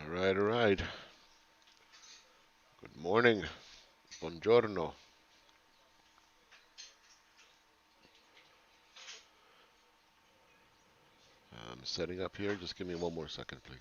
All right, all right. Good morning. Buongiorno. I'm setting up here. Just give me one more second, please.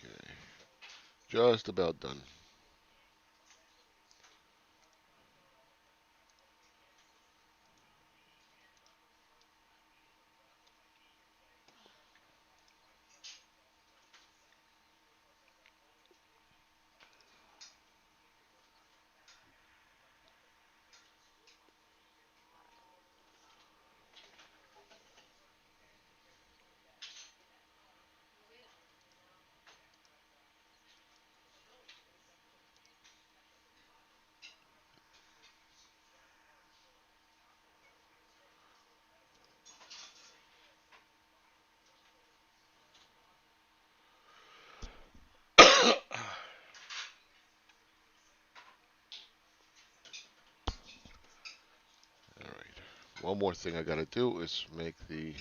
Okay. Just about done. All right. One more thing I gotta do is make the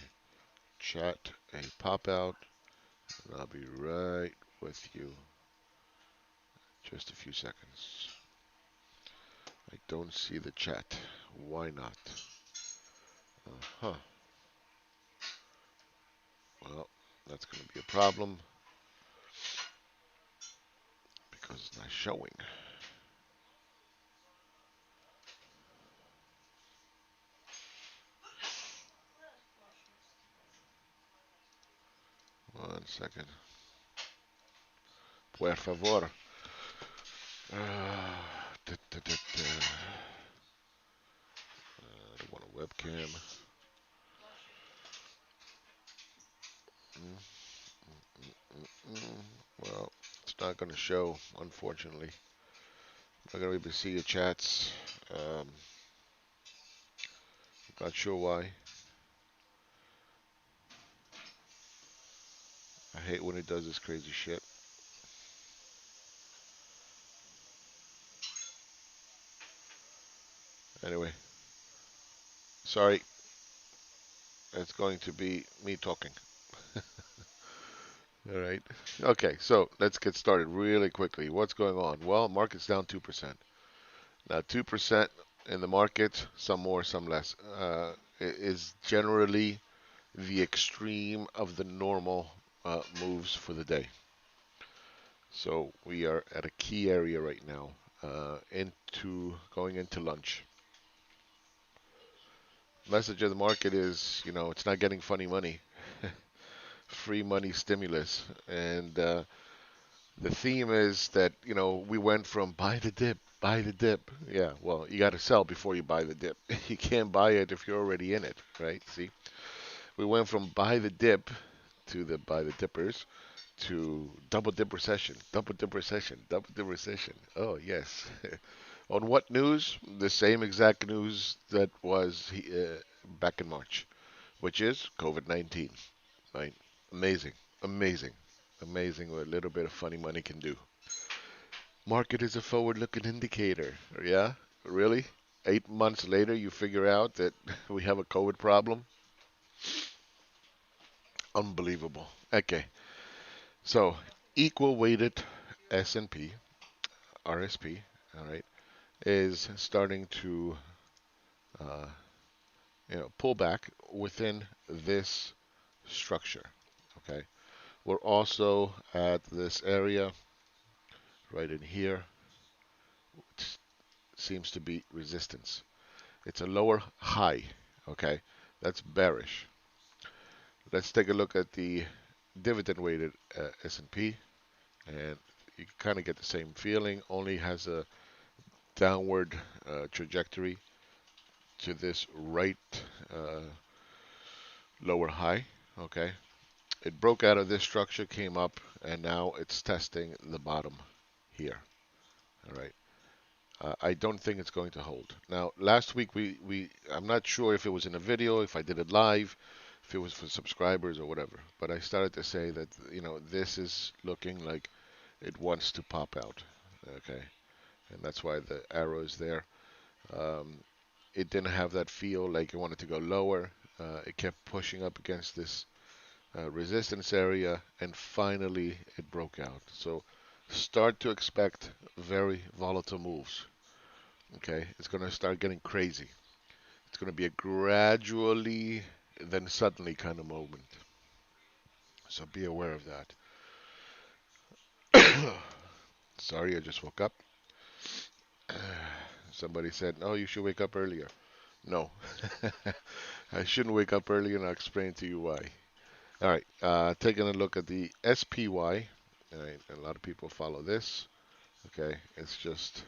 chat a pop out, and I'll be right with you. Just a few seconds. I don't see the chat. Why not? Huh. Well, that's gonna be a problem because it's not showing. 1 second. Por favor. I don't want a webcam. Mm, mm. Well, it's not going to show, unfortunately. I'm not going to be able to see your chats. Um, Not sure why. I hate when it does this crazy shit. Anyway, sorry. It's going to be me talking. All right. Okay, so let's get started really quickly. What's going on? Well, market's down 2%. Now, 2% in the market, some more, some less, is generally the extreme of the normal moves for the day. So we are at a key area right now, into going into lunch. Message of the market is, it's not getting funny money, free money stimulus, and the theme is that we went from buy the dip. Yeah, well, you got to sell before you buy the dip. You can't buy it if you're already in it, right? See, we went from buy the dip to the buy the dippers to double dip recession, double dip recession, double dip recession. Oh yes. On what news? The same exact news that was back in March, which is COVID-19. Right? Amazing, amazing, amazing what a little bit of funny money can do. Market is a forward-looking indicator. Yeah, really? 8 months later, you figure out that we have a COVID problem. Unbelievable. Okay, so equal weighted S&P, RSP, all right, is starting to uh, pull back within this structure. Okay, we're also at this area right in here, which seems to be resistance. It's a lower high. Okay, that's bearish. Let's take a look at the dividend weighted S&P. and you kind of get the same feeling, only has a downward trajectory to this right uh, lower high. Okay, it broke out of this structure, came up, and now it's testing the bottom here. All right. I don't think it's going to hold. Now, last week I'm not sure if it was in a video, if I did it live, if it was for subscribers or whatever, but I started to say that, this is looking like it wants to pop out. Okay, and that's why the arrow is there. Um, it didn't have that feel like it wanted to go lower. It kept pushing up against this resistance area, and finally it broke out. So start to expect very volatile moves. Okay, it's going to start getting crazy. It's going to be a gradually, then suddenly kind of moment. So be aware of that. Sorry, I just woke up. Somebody said, "Oh, you should wake up earlier." No, I shouldn't wake up early, and I'll explain to you why. All right, taking a look at the SPY. All right, a lot of people follow this. Okay, it's just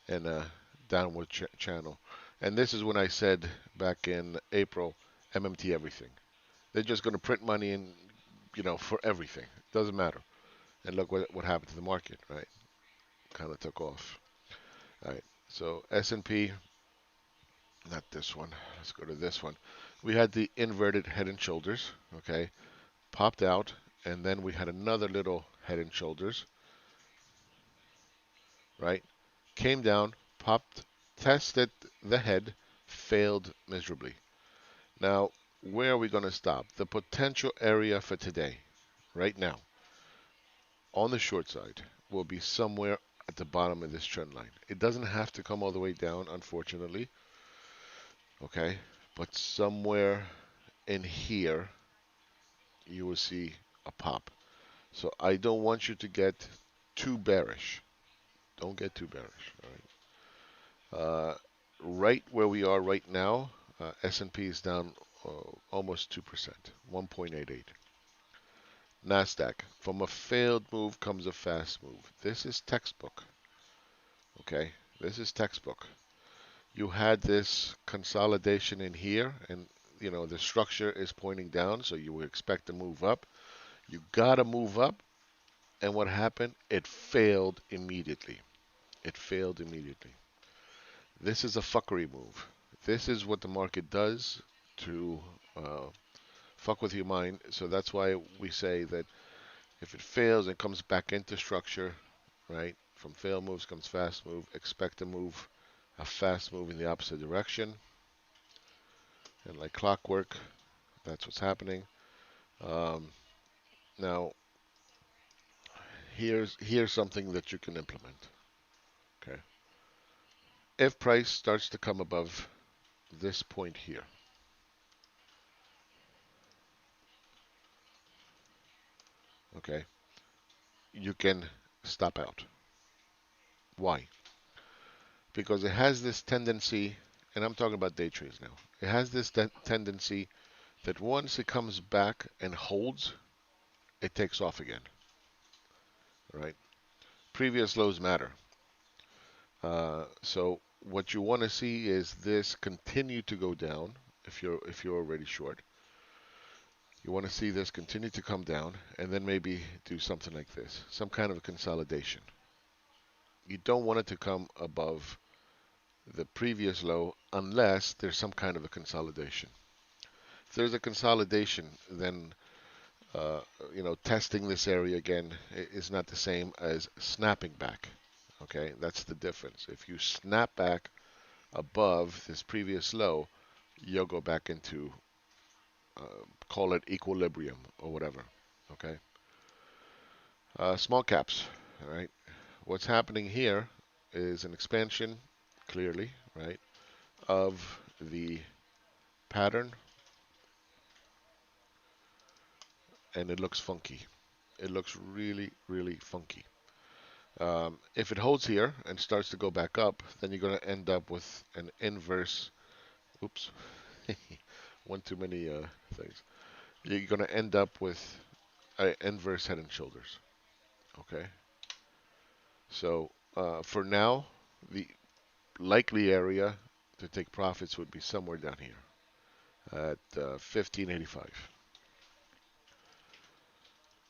in a downward channel, and this is when I said back in April, MMT everything. They're just going to print money in, for everything. Doesn't matter. And look what happened to the market, right? Kind of took off. All right. So S&P, not this one. Let's go to this one. We had the inverted head and shoulders, okay? Popped out, and then we had another little head and shoulders, right? Came down, popped, tested the head, failed miserably. Now, where are we going to stop? The potential area for today, right now, on the short side, will be somewhere at the bottom of this trend line. It doesn't have to come all the way down, unfortunately, okay? But somewhere in here, you will see a pop. So I don't want you to get too bearish. Don't get too bearish, all right? Right where we are right now, S&P is down almost 2%, 1.88. NASDAQ, from a failed move comes a fast move. This is textbook, okay? This is textbook. You had this consolidation in here, and the structure is pointing down, so you would expect to move up. You gotta move up, and what happened? It failed immediately. It failed immediately. This is a fuckery move. This is what the market does to uh, fuck with your mind. So that's why we say that if it fails and comes back into structure, right? From fail moves comes fast move. Expect a fast move in the opposite direction. And like clockwork, that's what's happening. Um, Now, here's something that you can implement. Okay, if price starts to come above this point here, okay, you can stop out. Why? Because it has this tendency, and I'm talking about day trades now. It has this tendency that once it comes back and holds, it takes off again. Right? Previous lows matter. So what you want to see is this continue to go down. If you're already short, you want to see this continue to come down, and then maybe do something like this, some kind of a consolidation. You don't want it to come above the previous low unless there's some kind of a consolidation. If there's a consolidation, then testing this area again is not the same as snapping back. Okay, that's the difference. If you snap back above this previous low, you'll go back into call it equilibrium or whatever. Okay. Small caps. All right. What's happening here is an expansion, clearly, right, of the pattern, and it looks funky. It looks really, really funky. If it holds here and starts to go back up, then you're going to end up with an inverse. Oops, one too many things. You're going to end up with inverse head and shoulders. Okay, so for now, the likely area to take profits would be somewhere down here at 1585.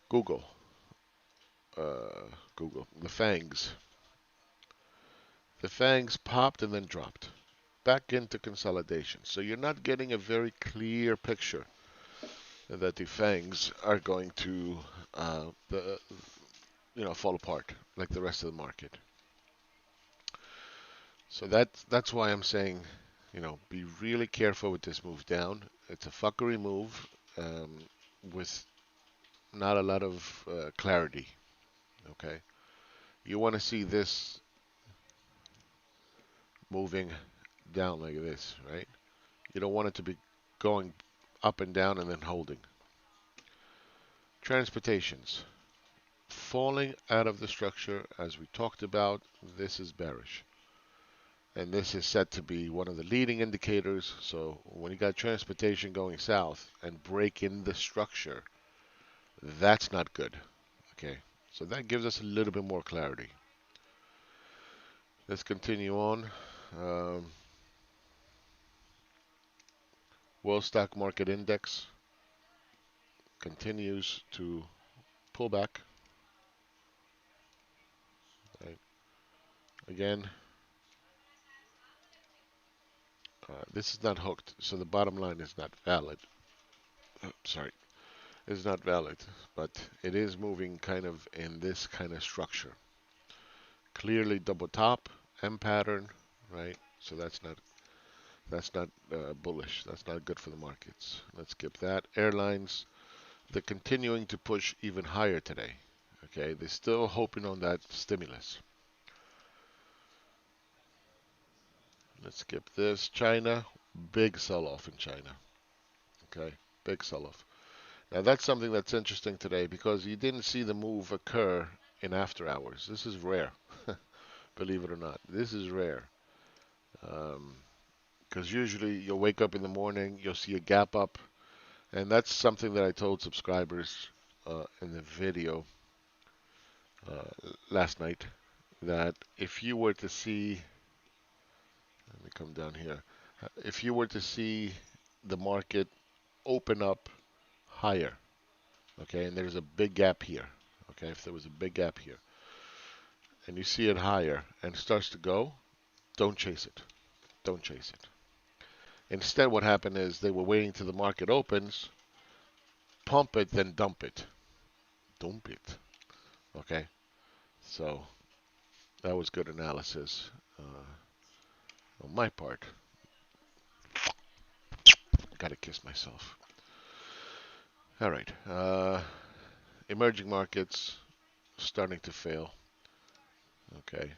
Google, Google, the fangs. The fangs popped and then dropped back into consolidation. So you're not getting a very clear picture that the fangs are going to fall apart like the rest of the market. So that's why I'm saying, be really careful with this move down. It's a fuckery move um, with not a lot of clarity. Okay, you want to see this moving down like this, right? You don't want it to be going up and down and then holding. Transportations. Falling out of the structure, as we talked about, this is bearish. And this is set to be one of the leading indicators. So when you got transportation going south and breaking the structure, that's not good. Okay, so that gives us a little bit more clarity. Let's continue on. Um, World Stock Market Index continues to pull back. Right? Again, this is not hooked, so the bottom line is not valid. Sorry, is not valid, but it is moving kind of in this kind of structure. Clearly double top, M pattern, right? So that's not bullish. That's not good for the markets. Let's skip that. Airlines, they're continuing to push even higher today. Okay, they're still hoping on that stimulus. Let's skip this. China, big sell-off in China. Okay, big sell-off. Now that's something that's interesting today because you didn't see the move occur in after hours. This is rare, believe it or not. This is rare. Because usually you'll wake up in the morning, you'll see a gap up, and that's something that I told subscribers in the video last night, that if you were to see, let me come down here, if you were to see the market open up higher, okay, and there's a big gap here, okay, if there was a big gap here, and you see it higher and starts to go, don't chase it. Don't chase it. Instead, what happened is they were waiting till the market opens, pump it, then dump it. Dump it. Okay? So that was good analysis on my part. Gotta kiss myself. All right. Emerging markets starting to fail. Okay.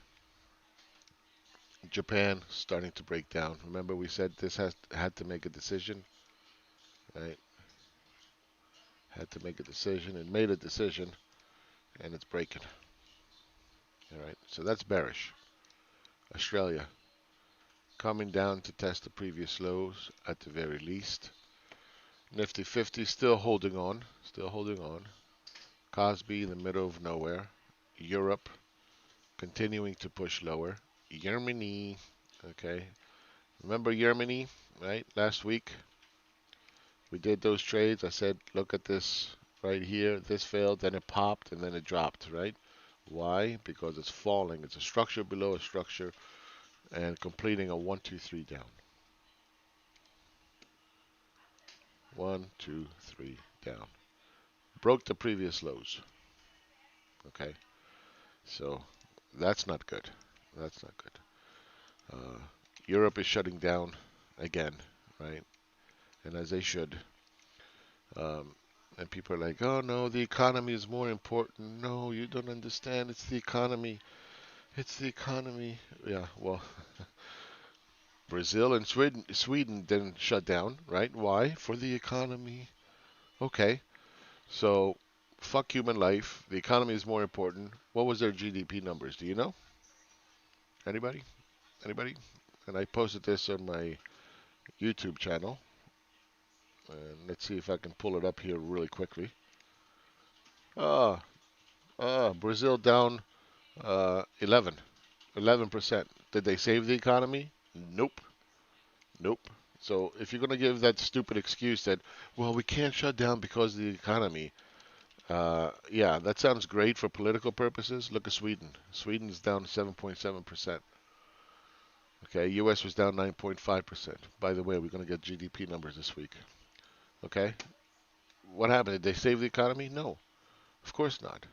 Japan starting to break down. Remember we said this had to make a decision, right? Had to make a decision. It made a decision, and it's breaking. All right. So that's bearish. Australia coming down to test the previous lows at the very least. Nifty 50 still holding on. Still holding on. Cosby in the middle of nowhere. Europe continuing to push lower. Germany, okay. Remember Germany, right? Last week we did those trades. I said, look at this right here. This failed, then it popped, and then it dropped, right? Why? Because it's falling. It's a structure below a structure and completing a 1, 2, 3 down. 1, 2, 3 down. Broke the previous lows. Okay, so that's not good. That's not good. Uh, Europe is shutting down again, right? And as they should. Um, and people are like, oh no, the economy is more important. No, you don't understand. It's the economy. It's the economy. Yeah, well, Brazil and Sweden didn't shut down, right? Why? For the economy. Okay, so fuck human life. The economy is more important. What was their GDP numbers? Do you know? Anybody? Anybody? And I posted this on my YouTube channel. And let's see if I can pull it up here really quickly. Oh, Brazil down 11%. Did they save the economy? Nope. Nope. So if you're going to give that stupid excuse that, well, we can't shut down because of the economy, yeah, that sounds great for political purposes. Look at Sweden. Sweden's down 7.7%. Okay, U.S. was down 9.5%. By the way, we're going to get GDP numbers this week. Okay, what happened? Did they save the economy? No, of course not.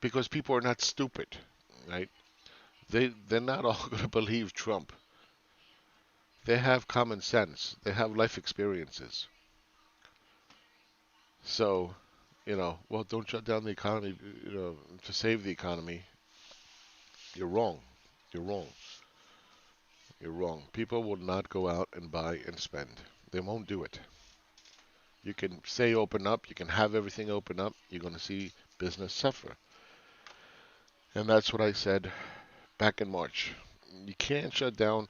Because people are not stupid, right? They're not all going to believe Trump. They have common sense. They have life experiences. So, well, don't shut down the economy, to save the economy. You're wrong. You're wrong. You're wrong. People will not go out and buy and spend. They won't do it. You can say open up, you can have everything open up, you're going to see business suffer. And that's what I said back in March. You can't shut down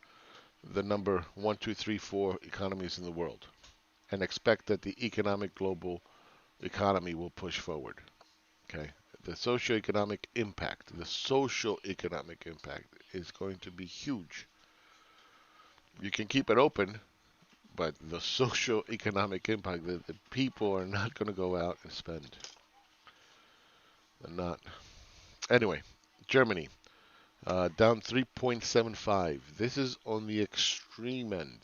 the number one, two, three, four economies in the world and expect that the economic global economy will push forward. Okay? The social-economic impact is going to be huge. You can keep it open, but the social-economic impact, the people are not going to go out and spend. They're not. Anyway, Germany, down 3.75. This is on the extreme end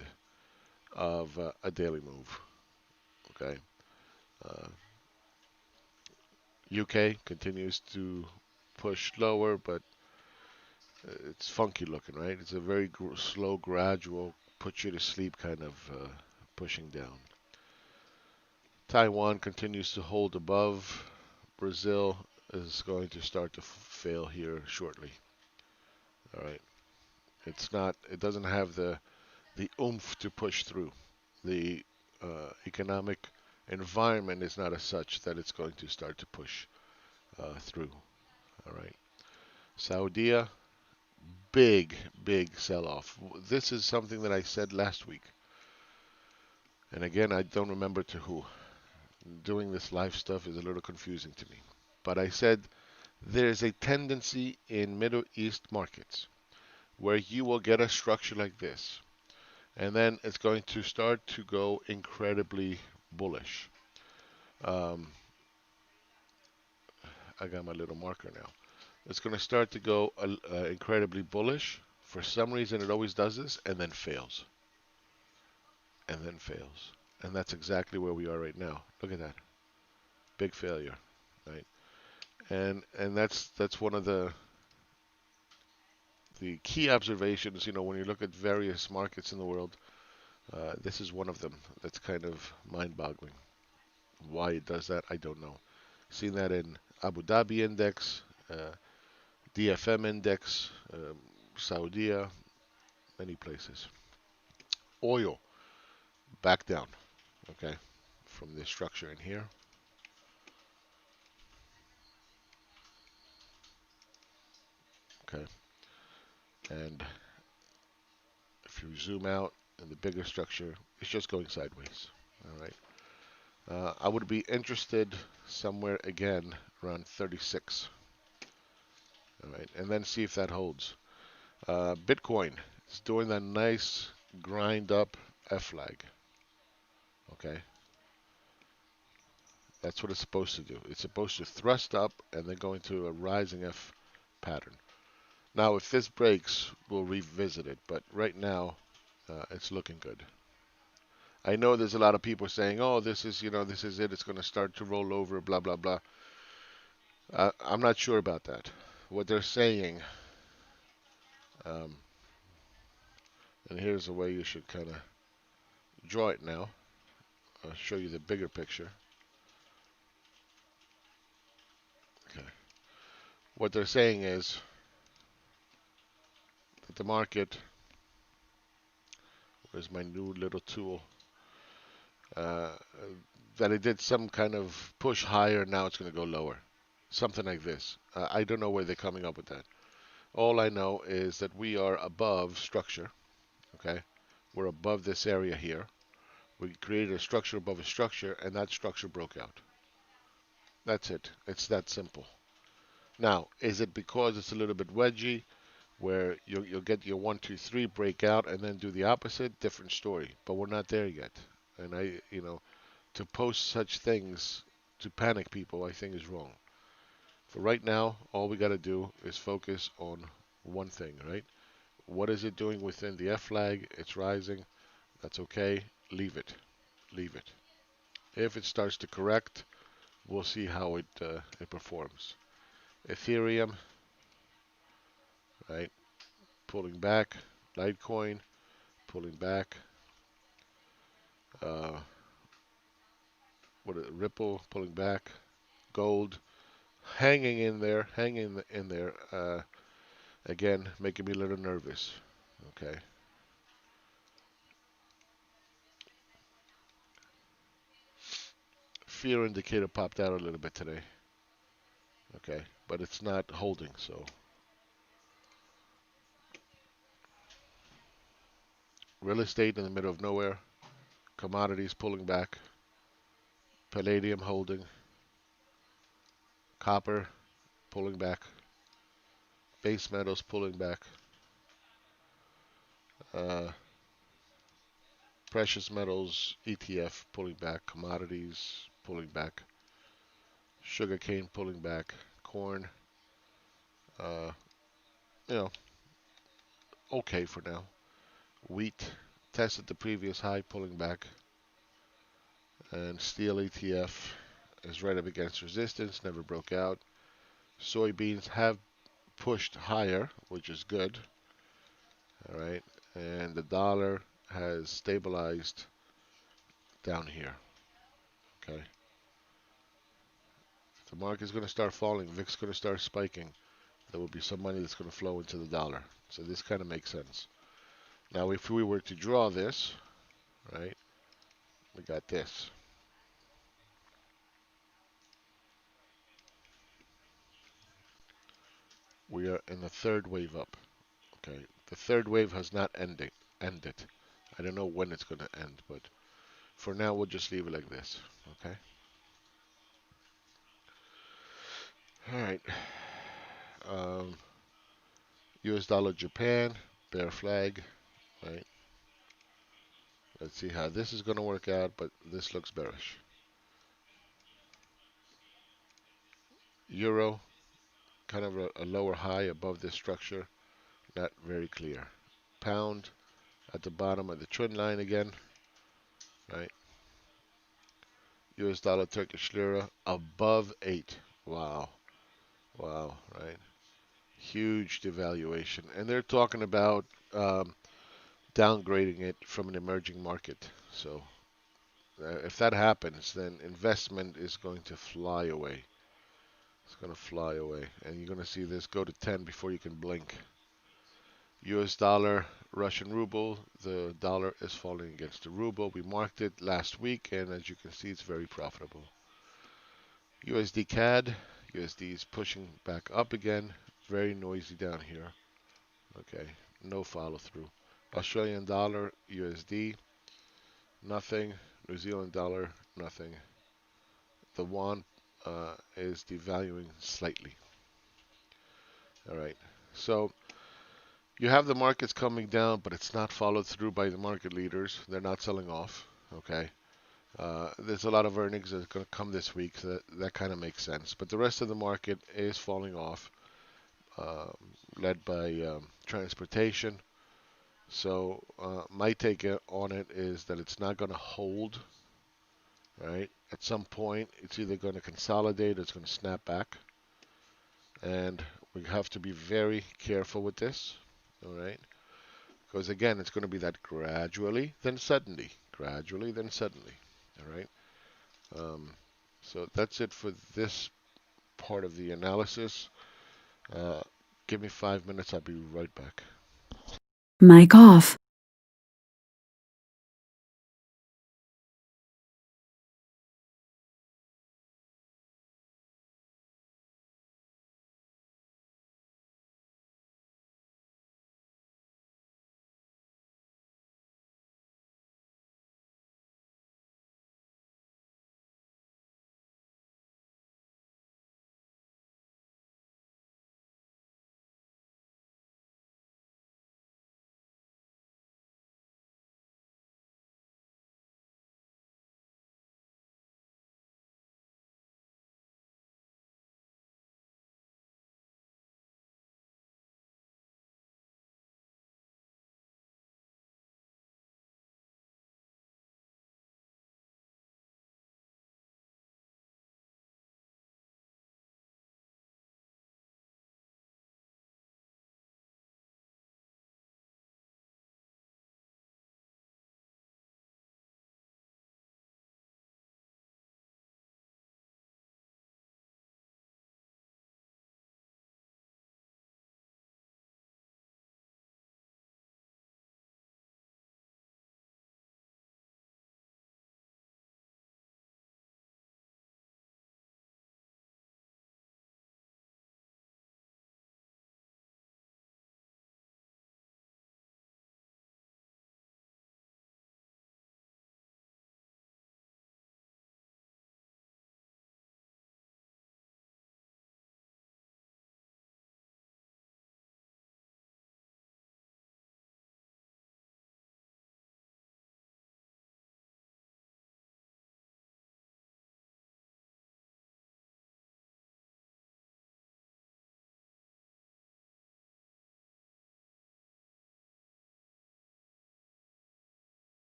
of a daily move. Okay. Uh, UK continues to push lower, but it's funky looking, right? It's a very slow, gradual, put you to sleep kind of pushing down. Taiwan continues to hold above. Brazil is going to start to fail here shortly. All right. It's not. It doesn't have the oomph to push through. The economic environment is not as such that it's going to start to push through. All right. Saudi, big, big sell-off. This is something that I said last week, and again, I don't remember to who. Doing this live stuff is a little confusing to me. But I said there's a tendency in Middle East markets where you will get a structure like this, and then it's going to start to go incredibly bullish. Um, I got my little marker now. It's going to start to go incredibly bullish. For some reason, it always does this and then fails, and then fails. And that's exactly where we are right now. Look at that. Big failure, right? And that's one of the key observations, when you look at various markets in the world, this is one of them that's kind of mind-boggling. Why it does that, I don't know. Seen that in Abu Dhabi index, DFM index, Saudi, many places. Oil back down, okay, from this structure in here, okay, and if you zoom out in the bigger structure, it's just going sideways. All right. I would be interested somewhere again around 36. All right, and then see if that holds. Bitcoin is doing that nice grind up F flag. Okay, that's what it's supposed to do. It's supposed to thrust up and then go into a rising F pattern. Now, if this breaks, we'll revisit it. But right now, it's looking good. I know there's a lot of people saying, "Oh, this is it. It's going to start to roll over." Blah blah blah. I'm not sure about that. What they're saying, um, and here's the way you should kind of draw it now. I'll show you the bigger picture. Okay. What they're saying is that the market, where's my new little tool, uh, that it did some kind of push higher, now it's going to go lower. Something like this. I don't know where they're coming up with that. All I know is that we are above structure, okay? We're above this area here. We created a structure above a structure, and that structure broke out. That's it. It's that simple. Now, is it because it's a little bit wedgy, where you'll get your 1, 2, 3 breakout and then do the opposite? Different story. But we're not there yet. And to post such things to panic people, I think is wrong. For right now, all we got to do is focus on one thing, right? What is it doing within the F flag? It's rising. That's okay. Leave it. Leave it. If it starts to correct, we'll see how it performs. Ethereum, right? Pulling back. Litecoin pulling back. Uh, Ripple pulling back. Gold hanging in there, hanging in there. Again, making me a little nervous. Okay. Fear indicator popped out a little bit today. Okay, but it's not holding. So real estate in the middle of nowhere. Commodities pulling back. Palladium holding. Copper pulling back. Base metals pulling back. Uh, Precious metals ETF pulling back. Commodities pulling back. Sugarcane pulling back. Corn, uh, you know, okay for now. Wheat tested the previous high, pulling back. And steel ETF is right up against resistance, never broke out. Soybeans have pushed higher, which is good. All right. And the dollar has stabilized down here. Okay. If the market's going to start falling, VIX going to start spiking. There will be some money that's going to flow into the dollar. So this kind of makes sense. Now, if we were to draw this, right, we got this. We are in the third wave up. Okay. The third wave has not ended. I don't know when it's going to end, but for now we'll just leave it like this. Okay. All right. Um, US dollar Japan, bear flag. Right. Let's see how this is going to work out, but this looks bearish. Euro, kind of a lower high above this structure. Not very clear. Pound at the bottom of the trend line again. Right. US dollar Turkish lira above 8. Wow. Wow. Right. Huge devaluation. And they're talking about downgrading it from an emerging market. So if that happens, then investment is going to fly away. It's going to fly away. And you're going to see this go to 10 before you can blink. US dollar, Russian ruble. The dollar is falling against the ruble. We marked it last week, and as you can see, it's very profitable. USD CAD. USD is pushing back up again. Very noisy down here. Okay, no follow through. Australian dollar, USD, nothing. New Zealand dollar, nothing. The yuan is devaluing slightly. All right. So you have the markets coming down, but it's not followed through by the market leaders. They're not selling off. Okay. There's a lot of earnings that's going to come this week, so that kind of makes sense. But the rest of the market is falling off, um, led by transportation. So my take on it is that it's not going to hold, right? At some point, it's either going to consolidate or it's going to snap back. And we have to be very careful with this, all right? Because again, it's going to be that gradually, then suddenly, gradually, then suddenly, all right? Um, so that's it for this part of the analysis. Uh, Give me 5 minutes, I'll be right back. Mic off.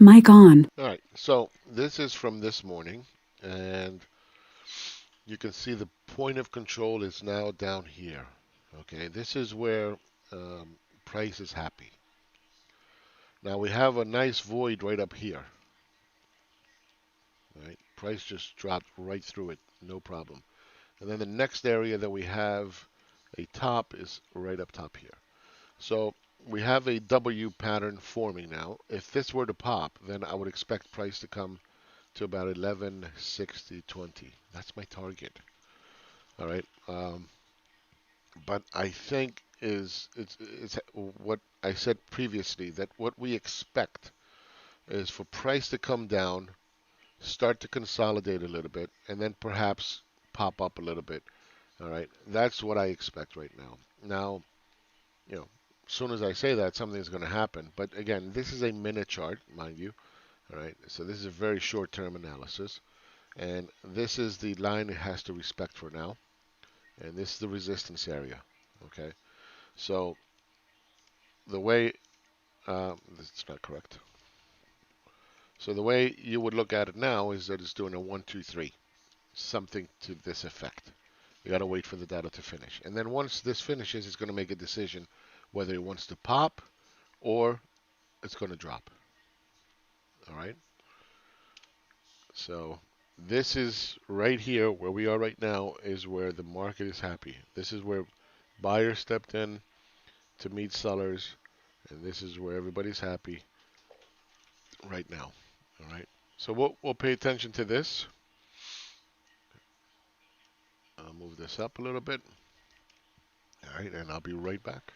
Mic on. All right, so this is from this morning, and you can see the point of control is now down here. Okay, this is where price is happy. Now we have a nice void right up here. Right, price just dropped right through it, no problem. And then the next area that we have a top is right up top here. So we have a W pattern forming now. If this were to pop, then I would expect price to come to about 1160.20. That's my target. All right. But I think it's what I said previously, that what we expect is for price to come down, start to consolidate a little bit, and then perhaps pop up a little bit. All right. That's what I expect right now. Now, you know, as soon as I say that, something's going to happen. But again, this is a minute chart, mind you. All right. So this is a very short-term analysis. And this is the line it has to respect for now. And this is the resistance area. Okay. So the way, this is not correct. So the way you would look at it now is that it's doing a 1, 2, 3, something to this effect. You got to wait for the data to finish. And then once this finishes, it's going to make a decision whether it wants to pop or it's going to drop. All right. So this is right here where we are right now is where the market is happy. This is where buyers stepped in to meet sellers, and this is where everybody's happy right now. All right. So we'll pay attention to this. I'll move this up a little bit. All right, and I'll be right back.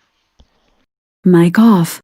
Mic off.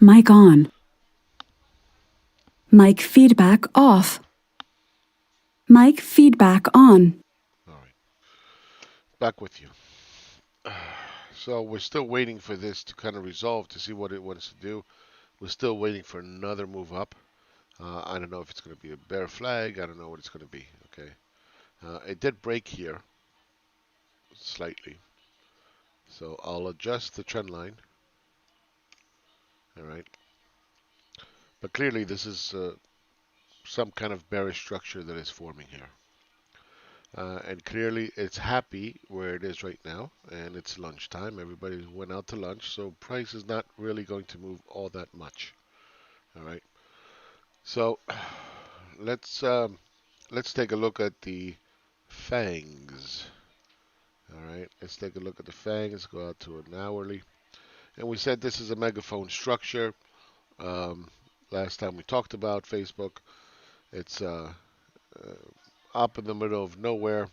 Mic on. Mic feedback off. Mic feedback on. All right, back with you. So we're still waiting for this to kind of resolve to see what it wants to do. We're still waiting for another move up. I don't know if it's going to be a bear flag. I don't know what it's going to be. Okay. It did break here slightly. So I'll adjust the trend line. All right. But clearly this is some kind of bearish structure that is forming here. And clearly it's happy where it is right now. And it's lunchtime. Everybody went out to lunch. So price is not really going to move all that much. All right. So let's um, let's take a look at the fangs. All right, let's take a look at the fangs. Go out to an hourly, and we said this is a megaphone structure. Um, Last time we talked about Facebook, it's up in the middle of nowhere.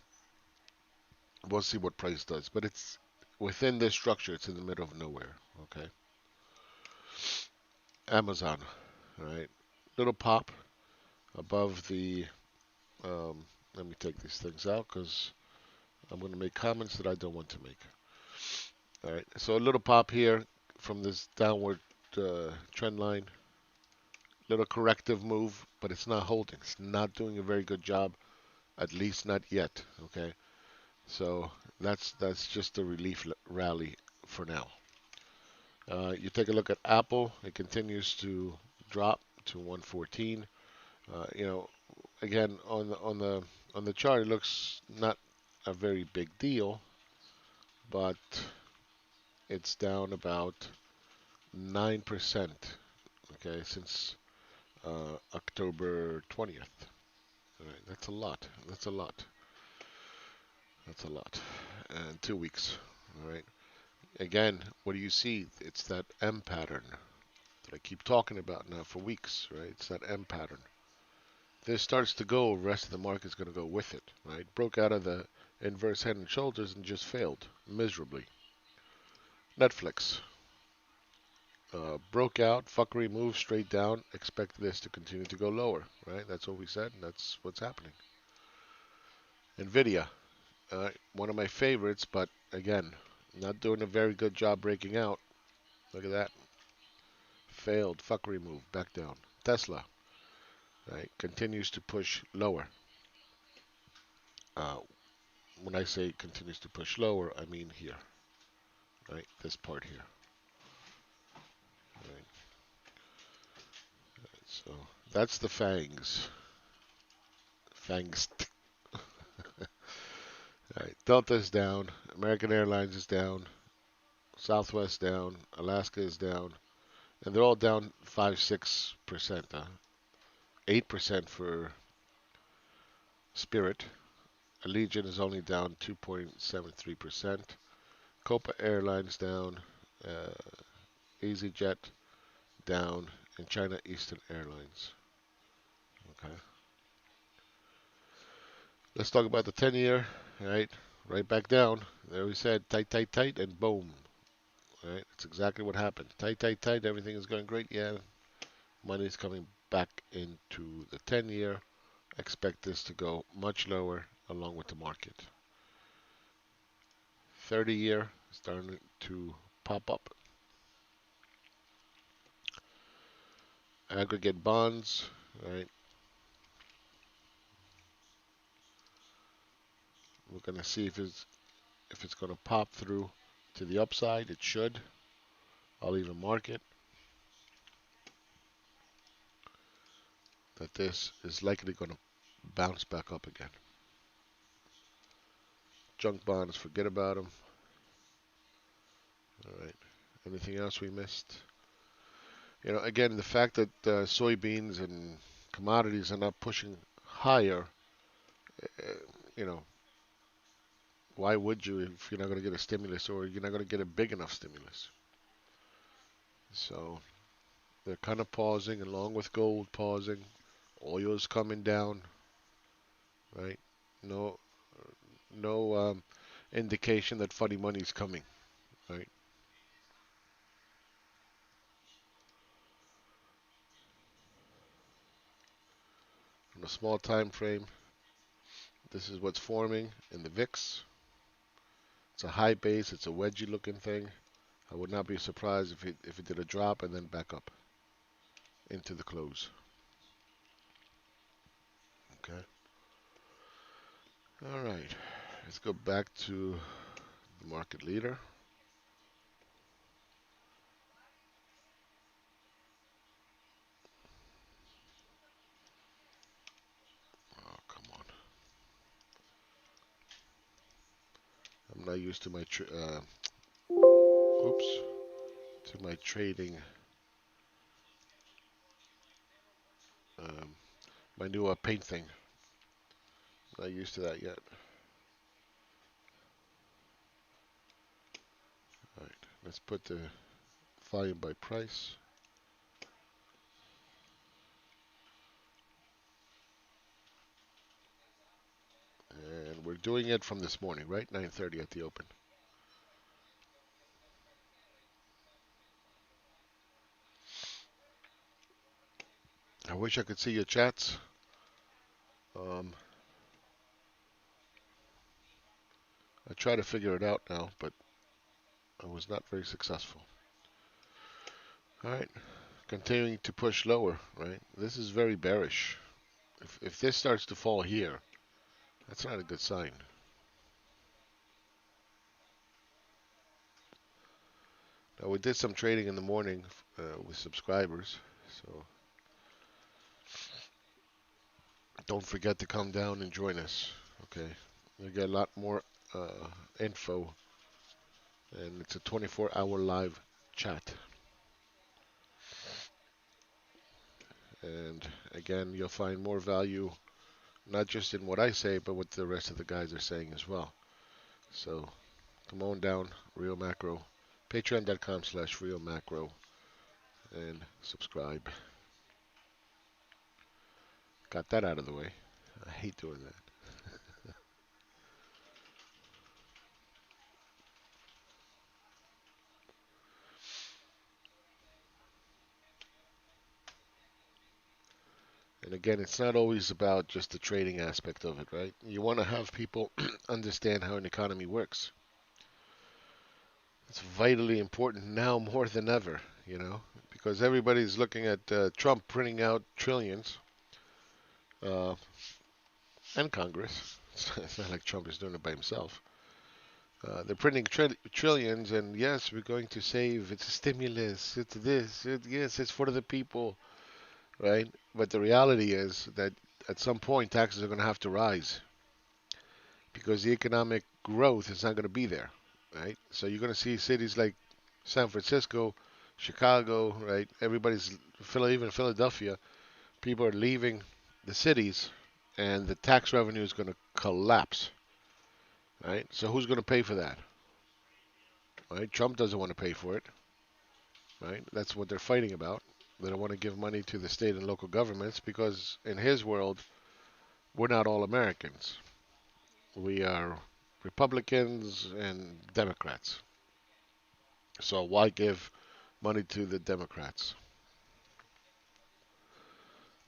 We'll see what price does, but it's within this structure. It's in the middle of nowhere. Okay, Amazon. All right, little pop above the. Um, Let me take these things out because I'm going to make comments that I don't want to make. All right, so a little pop here from this downward trend line, little corrective move, but it's not holding. It's not doing a very good job, at least not yet. Okay, so that's just a relief rally for now. You take a look at Apple; it continues to drop to 114. You know, again on the chart, it looks not a very big deal, but it's down about 9%. Okay, since October 20th. All right, that's a lot. That's a lot. That's a lot. And 2 weeks. All right. Again, what do you see? It's that M pattern that I keep talking about now for weeks, right? It's that M pattern. This starts to go, the rest of the market's going to go with it, right? Broke out of the inverse head and shoulders and just failed miserably. Netflix broke out, fuckery moved straight down. Expect this to continue to go lower, right? That's what we said, and that's what's happening. Nvidia, one of my favorites, but again, not doing a very good job breaking out. Look at that. Failed fuckery move back down. Tesla, right, continues to push lower. Uh, when I say continues to push lower, I mean here, right? This part here. Right? So that's the fangs. Fangs. Right. Delta's down. American Airlines is down. Southwest down. Alaska is down. And they're all down 5-6%. 8% for Spirit. Allegiant is only down 2.73%. Copa Airlines down. Uh, EasyJet down. And China Eastern Airlines. Okay. Let's talk about the 10-year. Right. Right back down. There we said tight, tight, tight, and boom. Right. That's exactly what happened. Tight, tight, tight. Everything is going great. Yeah. Money is coming back into the 10-year. Expect this to go much lower along with the market. 30-year starting to pop up. Aggregate bonds, right? We're going to see if it's going to pop through to the upside. It should. I'll even mark it that this is likely going to bounce back up again. Junk bonds, forget about them. All right. Anything else we missed? You know, again, the fact that soybeans and commodities are not pushing higher, uh, you know, why would you if you're not going to get a stimulus or you're not going to get a big enough stimulus? So they're kind of pausing, along with gold pausing. Oil is coming down, right? No, no indication that funny money is coming, right? On a small time frame, this is what's forming in the VIX. It's a high base. It's a wedgy looking thing. I would not be surprised if it did a drop and then back up into the close. Okay. All right. Let's go back to the market leader. Oh, come on. I'm not used to my oops, to my trading, um, my new paint thing. Not used to that yet. All right. Let's put the volume by price. And we're doing it from this morning, right? 9:30 at the open. I wish I could see your chats. Um, I try to figure it out now, but I was not very successful. All right, continuing to push lower, right? This is very bearish. If this starts to fall here, that's not a good sign. Now, we did some trading in the morning with subscribers, so don't forget to come down and join us, okay? You get a lot more info, and it's a 24-hour live chat. And again, you'll find more value not just in what I say, but what the rest of the guys are saying as well. So come on down, Real Macro, patreon.com/RealMacro, and subscribe. Got that out of the way. I hate doing that. And again, it's not always about just the trading aspect of it, right? You want to have people understand how an economy works. It's vitally important now more than ever, because everybody's looking at Trump printing out trillions, uh, and Congress. It's not like Trump is doing it by himself. They're printing trillions, and yes, we're going to save. It's a stimulus. It's this. Yes, it's for the people, right? But the reality is that at some point taxes are going to have to rise because the economic growth is not going to be there, right? So you're going to see cities like San Francisco, Chicago, right? Even Philadelphia. People are leaving the cities, and the tax revenue is going to collapse, right? So who's going to pay for that? Right? Trump doesn't want to pay for it, right? That's what they're fighting about. They don't want to give money to the state and local governments because in his world, we're not all Americans. We are Republicans and Democrats. So why give money to the Democrats?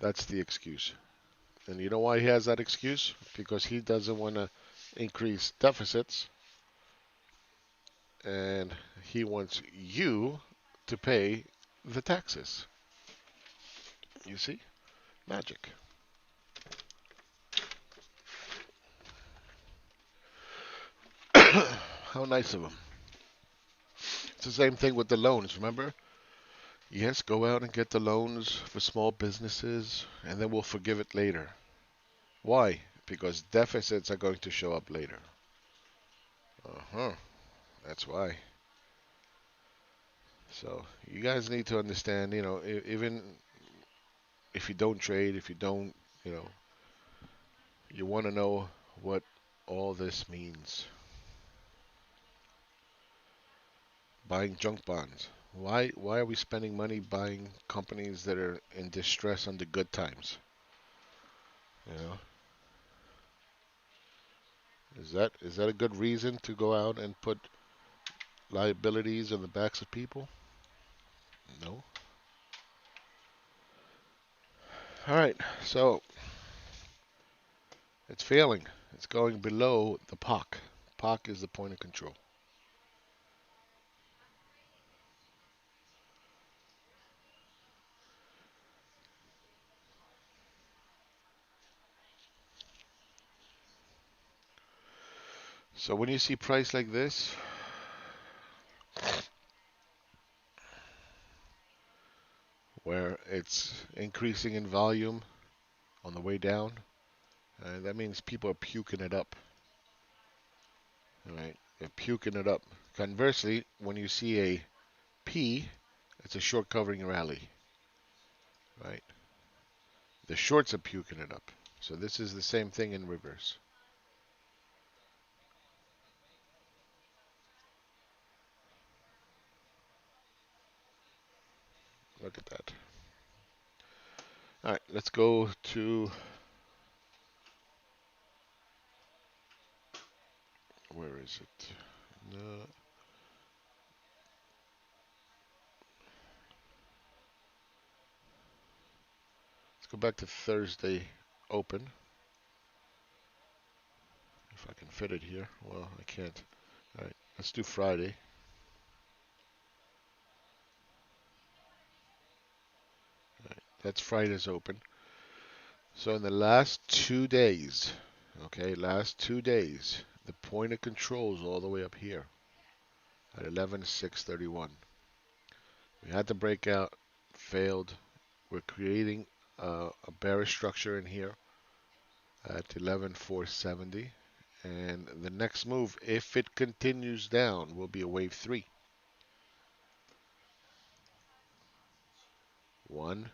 That's the excuse. And you know why he has that excuse? Because he doesn't want to increase deficits and he wants you to pay the taxes. You see? Magic. How nice of him. It's the same thing with the loans, remember? Yes, go out and get the loans for small businesses and then we'll forgive it later. Why? Because deficits are going to show up later. Uh-huh. That's why. So you guys need to understand, even if you don't trade, if you don't, you know, you want to know what all this means. Buying junk bonds. Why are we spending money buying companies that are in distress under good times? You know, is that a good reason to go out and put liabilities on the backs of people? No. All right. So It's failing. It's going below the POC. POC is the point of control. So when you see price like this, where it's increasing in volume on the way down, that means people are puking it up. All right, they're puking it up. Conversely, when you see a P, it's a short covering rally, right? The shorts are puking it up. So this is the same thing in reverse. Look at that. All right, let's go to, where is it? No, let's go back to Thursday open. If I can fit it here. Well, I can't. All right, let's do Friday. All right, that's Friday's open. So in the last 2 days, okay, last 2 days, the point of control is all the way up here at 11,631. We had to break out, failed. We're creating a bearish structure in here at 11,470. And the next move, if it continues down, will be a wave 3. 1,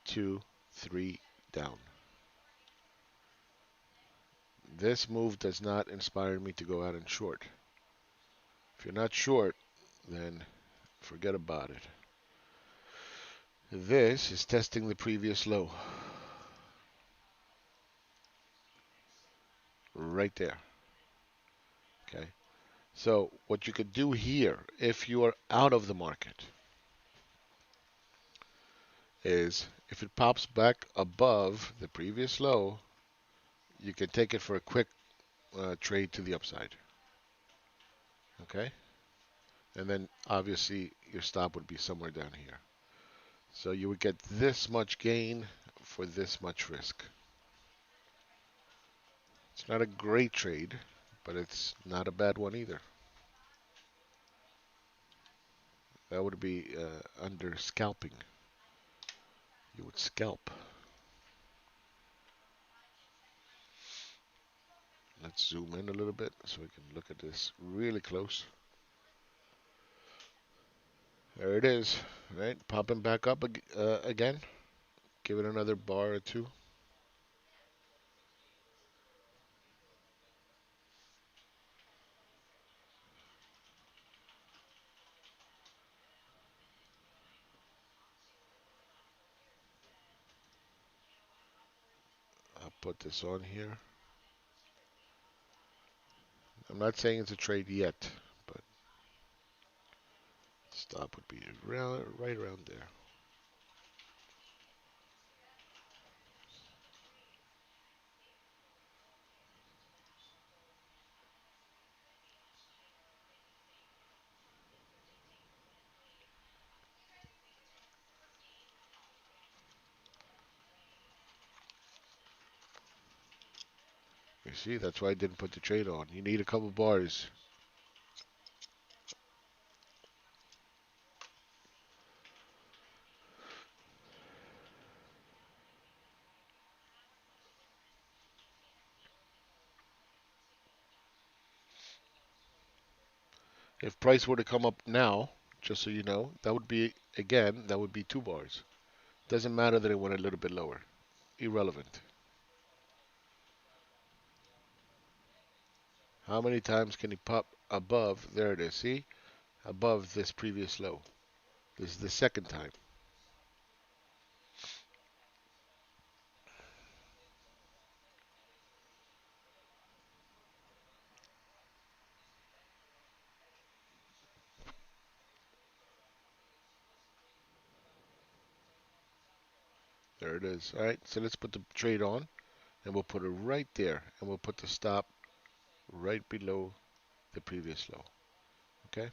2, 3, down. This move does not inspire me to go out and short. If you're not short, then forget about it. This is testing the previous low. Right there. Okay. So what you could do here, if you are out of the market, is if it pops back above the previous low, you can take it for a quick trade to the upside. Okay? And then obviously your stop would be somewhere down here. So you would get this much gain for this much risk. It's not a great trade, but it's not a bad one either. That would be under scalping. You would scalp. Let's zoom in a little bit so we can look at this really close. There it is, right? Popping back up again. Give it another bar or two. I'll put this on here. I'm not saying it's a trade yet, but stop would be right around there. You see, that's why I didn't put the trade on. You need a couple bars. If price were to come up now, just so you know, that would be, again, that would be 2 bars. Doesn't matter that it went a little bit lower. Irrelevant. How many times can he pop above? There it is. See? Above this previous low. This is the second time. There it is. All right, so let's put the trade on. and we'll put it right there, and we'll put the stop right below the previous low. Okay,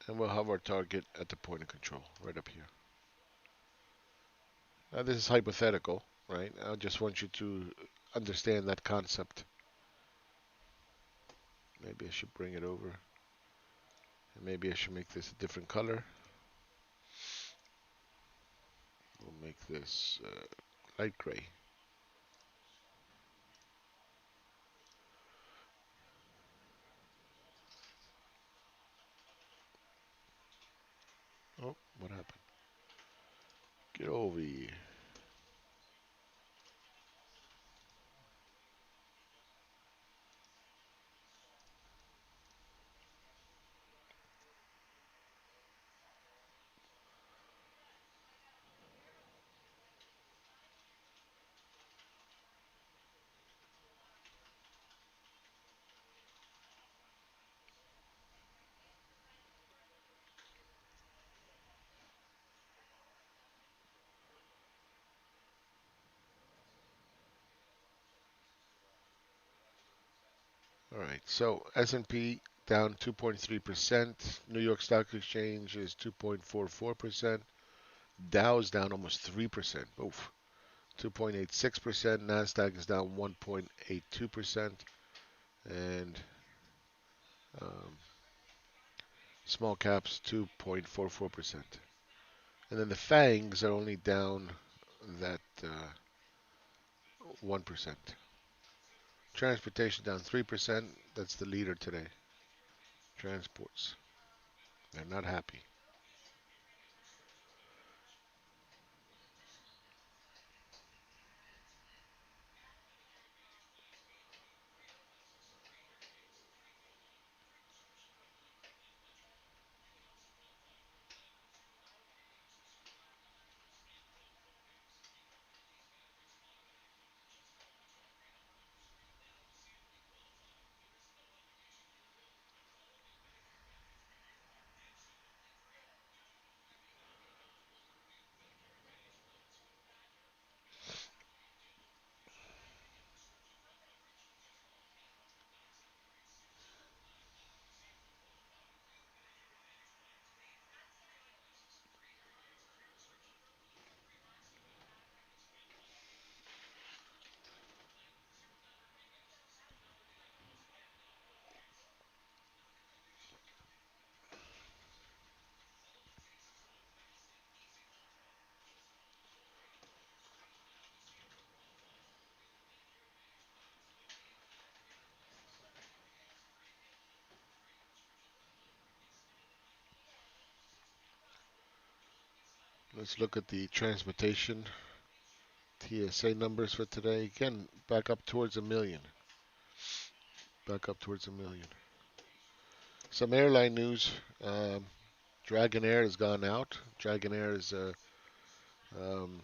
and we'll have our target at the point of control right up here. Now this is hypothetical, right? I just want you to understand that concept. Maybe I should bring it over, and maybe I should make this a different color. We'll make this light gray. Oh, what happened? Get over here. All right, so S&P down 2.3%. New York Stock Exchange is 2.44%. Dow's down almost 3%. Oof. 2.86%. Nasdaq is down 1.82%. And um, small caps 2.44%. And then the FANGs are only down that 1%. Transportation down 3%. That's the leader today. Transports. They're not happy. Let's look at the transportation TSA numbers for today. Again, back up towards a million. Back up towards a million. Some airline news. Dragonair has gone out. Dragonair is a um,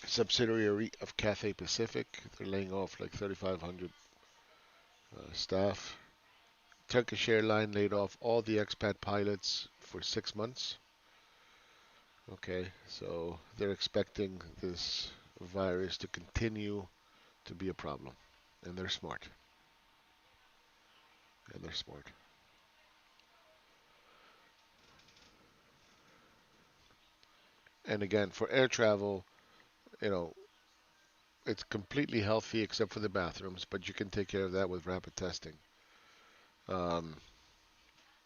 subsidiary of Cathay Pacific. They're laying off like 3,500 staff. Turkish Airline laid off all the expat pilots for 6 months. Okay, so they're expecting this virus to continue to be a problem. And they're smart. And they're smart. And again, for air travel, you know, it's completely healthy except for the bathrooms, but you can take care of that with rapid testing. Um,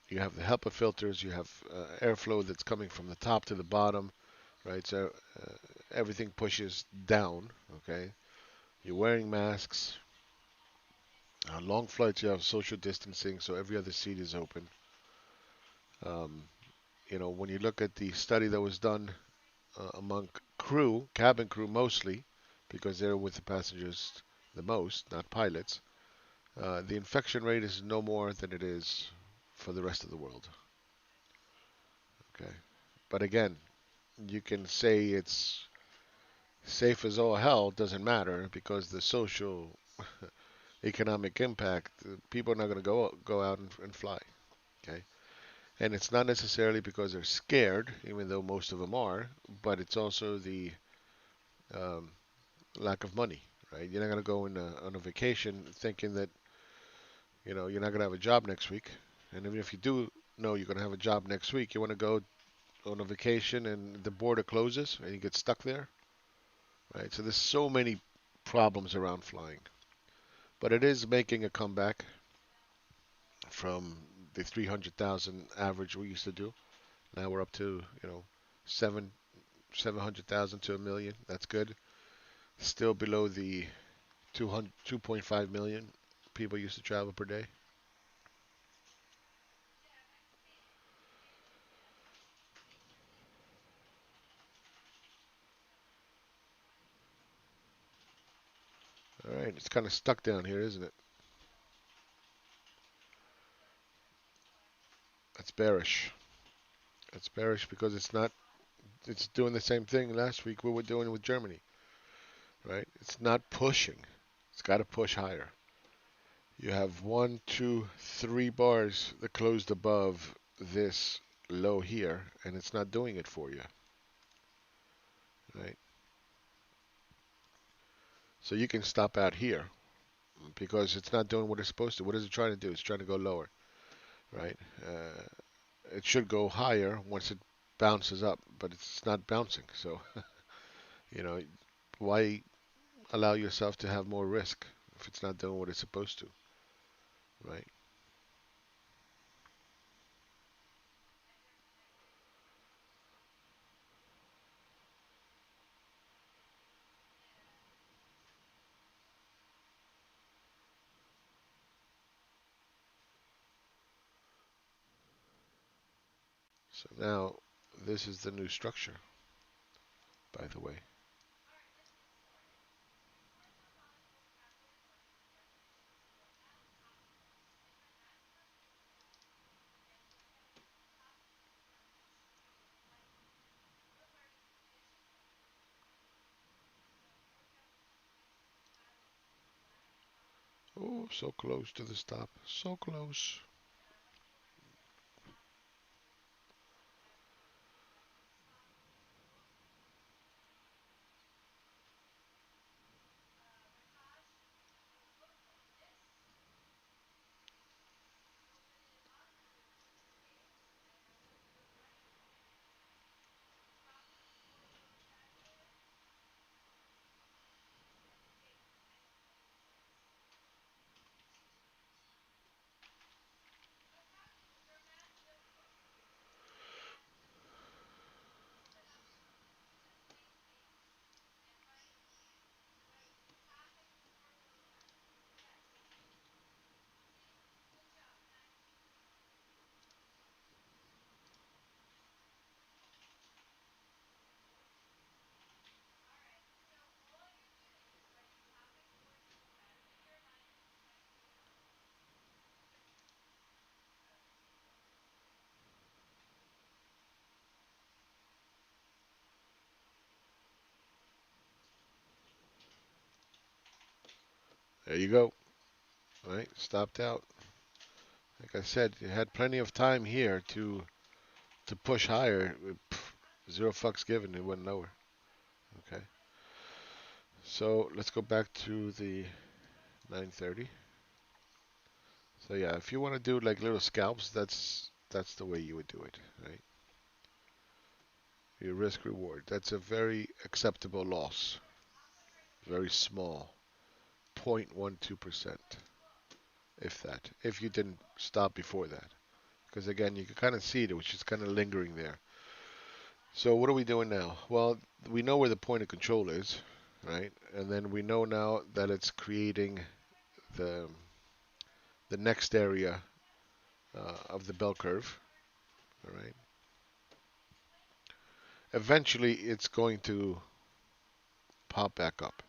you have the HEPA filters, you have airflow that's coming from the top to the bottom, right? So everything pushes down, okay? You're wearing masks. Long flights, you have social distancing, so every other seat is open. Um, when you look at the study that was done among crew, cabin crew mostly, because they're with the passengers the most, not pilots, the infection rate is no more than it is for the rest of the world. Okay, but again, you can say it's safe as all hell. Doesn't matter because the social, economic impact, people are not going to go out and fly. Okay, And it's not necessarily because they're scared, even though most of them are, but it's also the um, lack of money, right? You're not going to go on a vacation thinking that you're not going to have a job next week, and even if you do know you're going to have a job next week, you want to go on a vacation and the border closes and you get stuck there, right? So there's so many problems around flying, but it is making a comeback from the 300,000 average we used to do. Now we're up to seven 700,000 to a million. That's good. Still below the 200, 2.5 million people used to travel per day. All right, it's kind of stuck down here, isn't it? That's bearish. That's bearish because it's not. It's doing the same thing last week we were doing with Germany, right? It's not pushing. It's got to push higher. You have one, two, three bars that closed above this low here, and it's not doing it for you, right? So you can stop out here because it's not doing what it's supposed to. What is it trying to do? It's trying to go lower, right? It should go higher once it bounces up, but it's not bouncing. So, you know, why allow yourself to have more risk if it's not doing what it's supposed to, right? So now this is the new structure, by the way. Oh, so close to the stop. So close. There you go. All right, stopped out. Like I said, you had plenty of time here to push higher. Zero fucks given. It went lower. Okay. So let's go back to the 930. So yeah, if you want to do like little scalps, that's the way you would do it, right? Your risk reward. That's a very acceptable loss. Very small. 0.12%, if that. If you didn't stop before that. Because again, you can kind of see it, which is kind of lingering there. So what are we doing now? Well, we know where the point of control is, right? And then we know now that it's creating the the next area of the bell curve, all right? Eventually, it's going to pop back up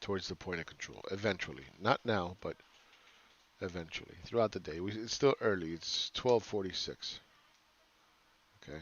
towards the point of control. Eventually, not now, but eventually throughout the day. It's still early. It's 12:46. Okay.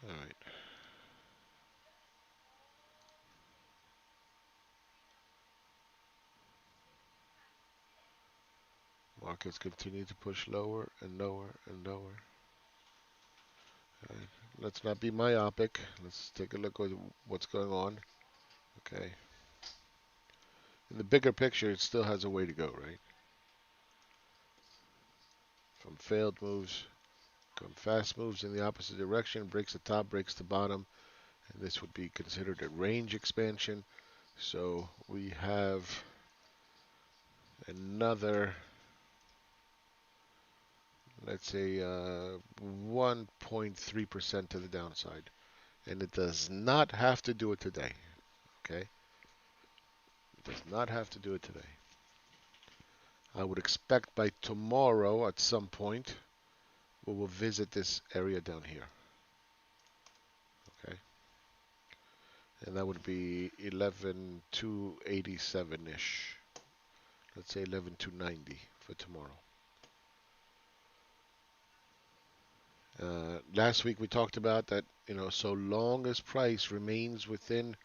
All right. Markets continue to push lower and lower and lower. All right. Let's not be myopic. Let's take a look at what's going on. Okay. In the bigger picture, it still has a way to go, right? From failed moves, come fast moves in the opposite direction, breaks the top, breaks the bottom, and this would be considered a range expansion. So we have another, let's say, 1.3% to the downside. And it does not have to do it today. Okay? It does not have to do it today. I would expect by tomorrow at some point we will visit this area down here. Okay? And that would be 11,287-ish. Let's say 11,290 for tomorrow. Last week we talked about that, so long as price remains within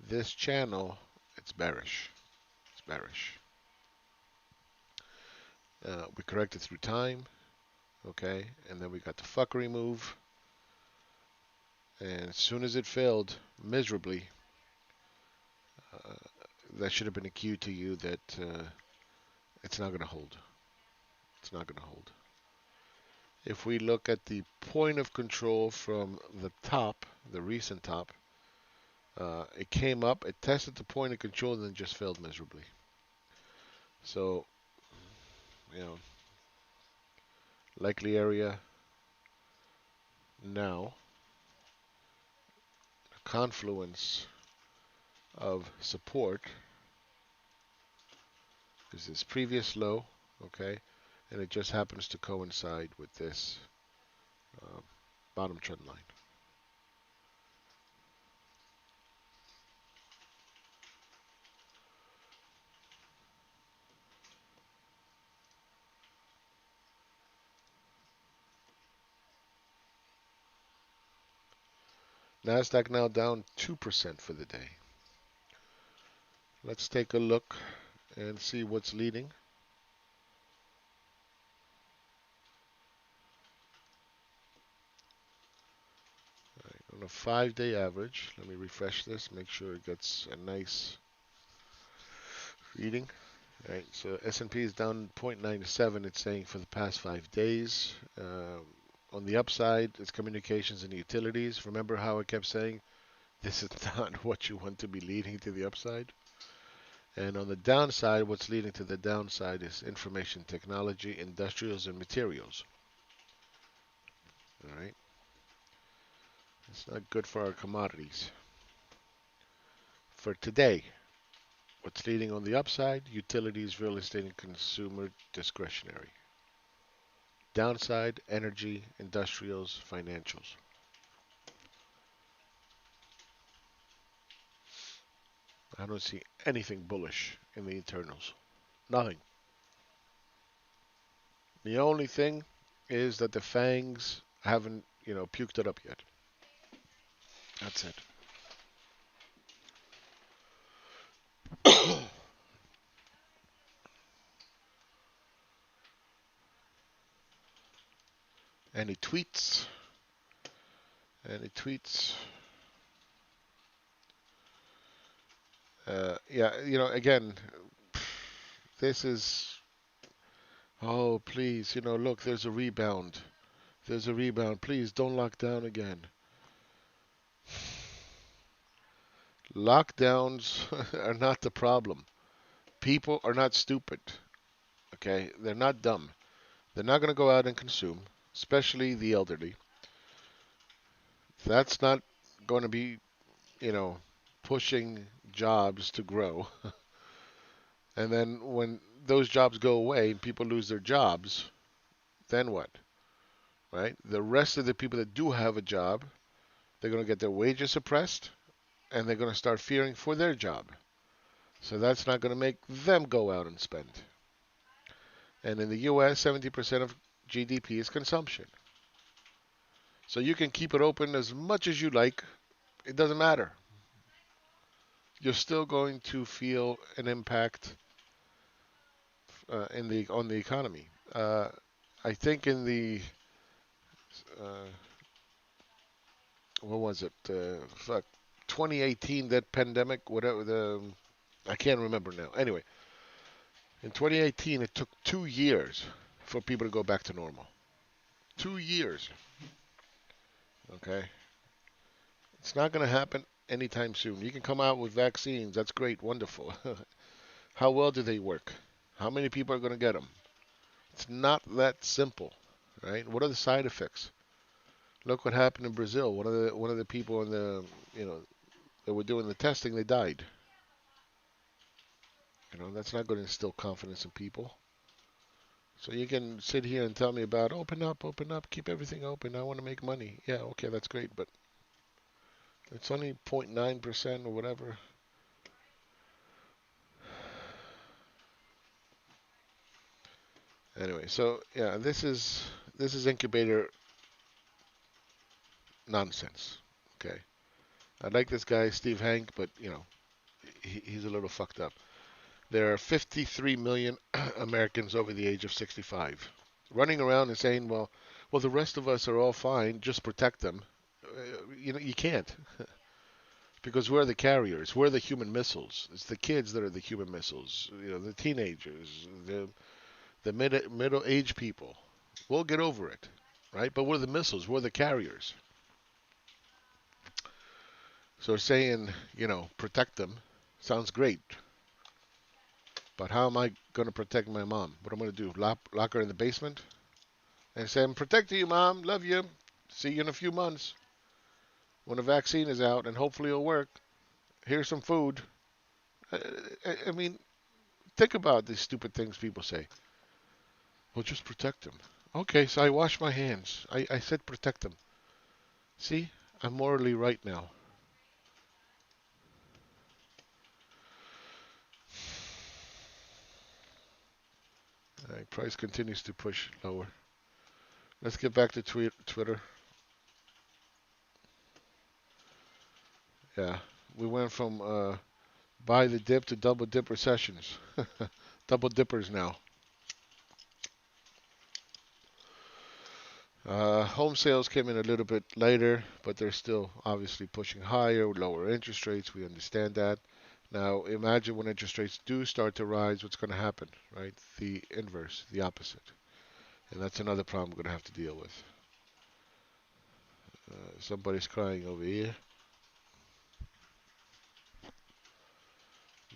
this channel, it's bearish. It's bearish. We corrected through time, okay, and then we got the fuckery move, and as soon as it failed miserably, uh, that should have been a cue to you that it's not going to hold. It's not going to hold. If we look at the point of control from the top, the recent top, it came up, it tested the point of control, and then just failed miserably. So, you know, likely area now, a confluence of support is this previous low, okay, and it just happens to coincide with this bottom trend line. Nasdaq now down 2% for the day. Let's take a look and see what's leading. Right, on a 5-day average, let me refresh this, make sure it gets a nice reading. All right, so S&P is down 0.97. It's saying for the past 5 days. On the upside, it's communications and utilities. Remember how I kept saying this is not what you want to be leading to the upside? And on the downside, what's leading to the downside is information technology, industrials, and materials. All right, it's not good for our commodities. For today, what's leading on the upside? Utilities, real estate, and consumer discretionary. Downside, energy, industrials, financials. I don't see anything bullish in the internals. Nothing. The only thing is that the fangs haven't, puked it up yet. That's it. Any tweets? Any tweets? Yeah, again, this is. Oh, please, look, there's a rebound. There's a rebound. Please don't lock down again. Lockdowns are not the problem. People are not stupid. Okay? They're not dumb. They're not going to go out and consume, especially the elderly. That's not going to be, pushing jobs to grow. And then when those jobs go away and people lose their jobs, then what? Right? The rest of the people that do have a job, they're going to get their wages suppressed and they're going to start fearing for their job. So that's not going to make them go out and spend. And in the US, 70% of GDP is consumption. So you can keep it open as much as you like. It doesn't matter. You're still going to feel an impact in the on the economy. Uh, I think in the uh, what was it? Fuck, 2018, that pandemic, whatever the I can't remember now. Anyway, in 2018, it took 2 years for people to go back to normal. 2 years. Okay, it's not going to happen anytime soon. You can come out with vaccines. That's great, wonderful. How well do they work? How many people are going to get them? It's not that simple, right? What are the side effects? Look what happened in Brazil. One of the people in the that were doing the testing, they died. That's not going to instill confidence in people. So you can sit here and tell me about open up, keep everything open. I want to make money. Yeah, okay, that's great, but it's only 0.9% or whatever. Anyway, so yeah, this is incubator nonsense. Okay, I like this guy Steve Hank, but he's a little fucked up. There are 53 million Americans over the age of 65 running around and saying, well, the rest of us are all fine. Just protect them. You can't because we're the carriers. We're the human missiles. It's the kids that are the human missiles. The teenagers, the middle-aged people. We'll get over it, right? But we're the missiles. We're the carriers. So saying, protect them sounds great. But how am I going to protect my mom? What am I going to do? Lock her in the basement and say, I'm protecting you, mom. Love you. See you in a few months when the vaccine is out and hopefully it'll work. Here's some food. I mean, think about these stupid things people say. Well, just protect them. Okay, so I wash my hands. I said protect them. See, I'm morally right now. All right, price continues to push lower. Let's get back to Twitter. Yeah, we went from buy the dip to double dip recessions. Double dippers now. Home sales came in a little bit later, but they're still obviously pushing higher with lower interest rates. We understand that. Now, imagine when interest rates do start to rise, what's going to happen, right? The inverse, the opposite. And that's another problem we're going to have to deal with. Somebody's crying over here.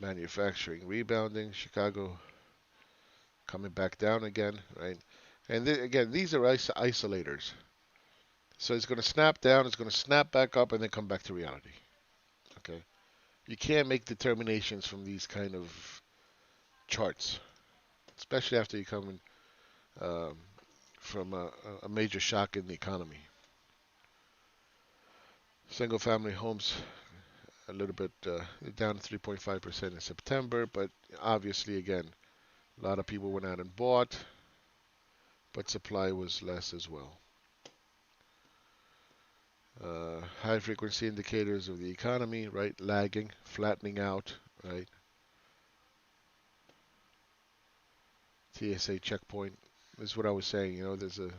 Manufacturing rebounding. Chicago coming back down again, right? And again, these are isolators. So it's going to snap down, it's going to snap back up, and then come back to reality. Okay? You can't make determinations from these kind of charts, especially after you come in, from a major shock in the economy. Single family homes a little bit down 3.5% in September, but obviously, again, a lot of people went out and bought, but supply was less as well. High frequency indicators of the economy, right? Lagging, flattening out, right? TSA checkpoint. This is what I was saying. There's a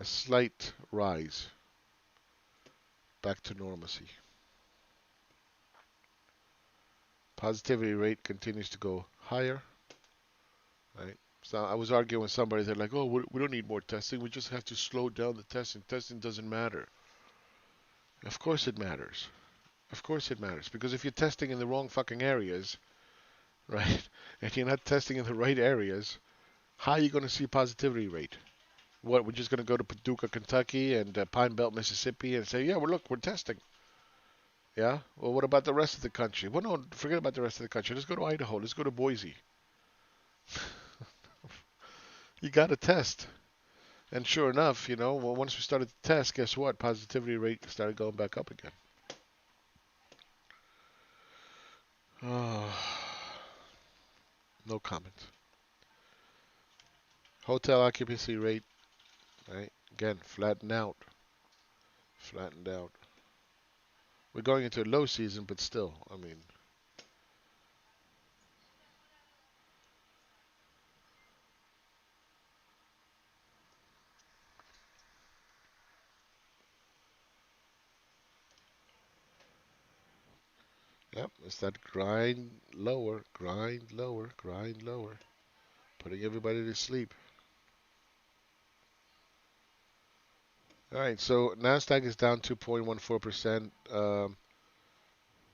slight rise back to normalcy. Positivity rate continues to go higher, right? So I was arguing with somebody. They're like, "Oh, we don't need more testing. We just have to slow down the testing. Testing doesn't matter." Of course it matters. Of course it matters because if you're testing in the wrong fucking areas, right, and you're not testing in the right areas, how are you going to see positivity rate? What, we're just going to go to Paducah, Kentucky and Pine Belt, Mississippi and say, yeah, well, look, we're testing. Yeah? Well, what about the rest of the country? Well, no, forget about the rest of the country. Let's go to Idaho. Let's go to Boise. You got to test. And sure enough, well, once we started to test, guess what? Positivity rate started going back up again. Oh, no comment. Hotel occupancy rate, right? Again, flattened out. We're going into a low season, but still, I mean, yep, it's that grind lower, grind lower, putting everybody to sleep. All right, so Nasdaq is down 2.14%.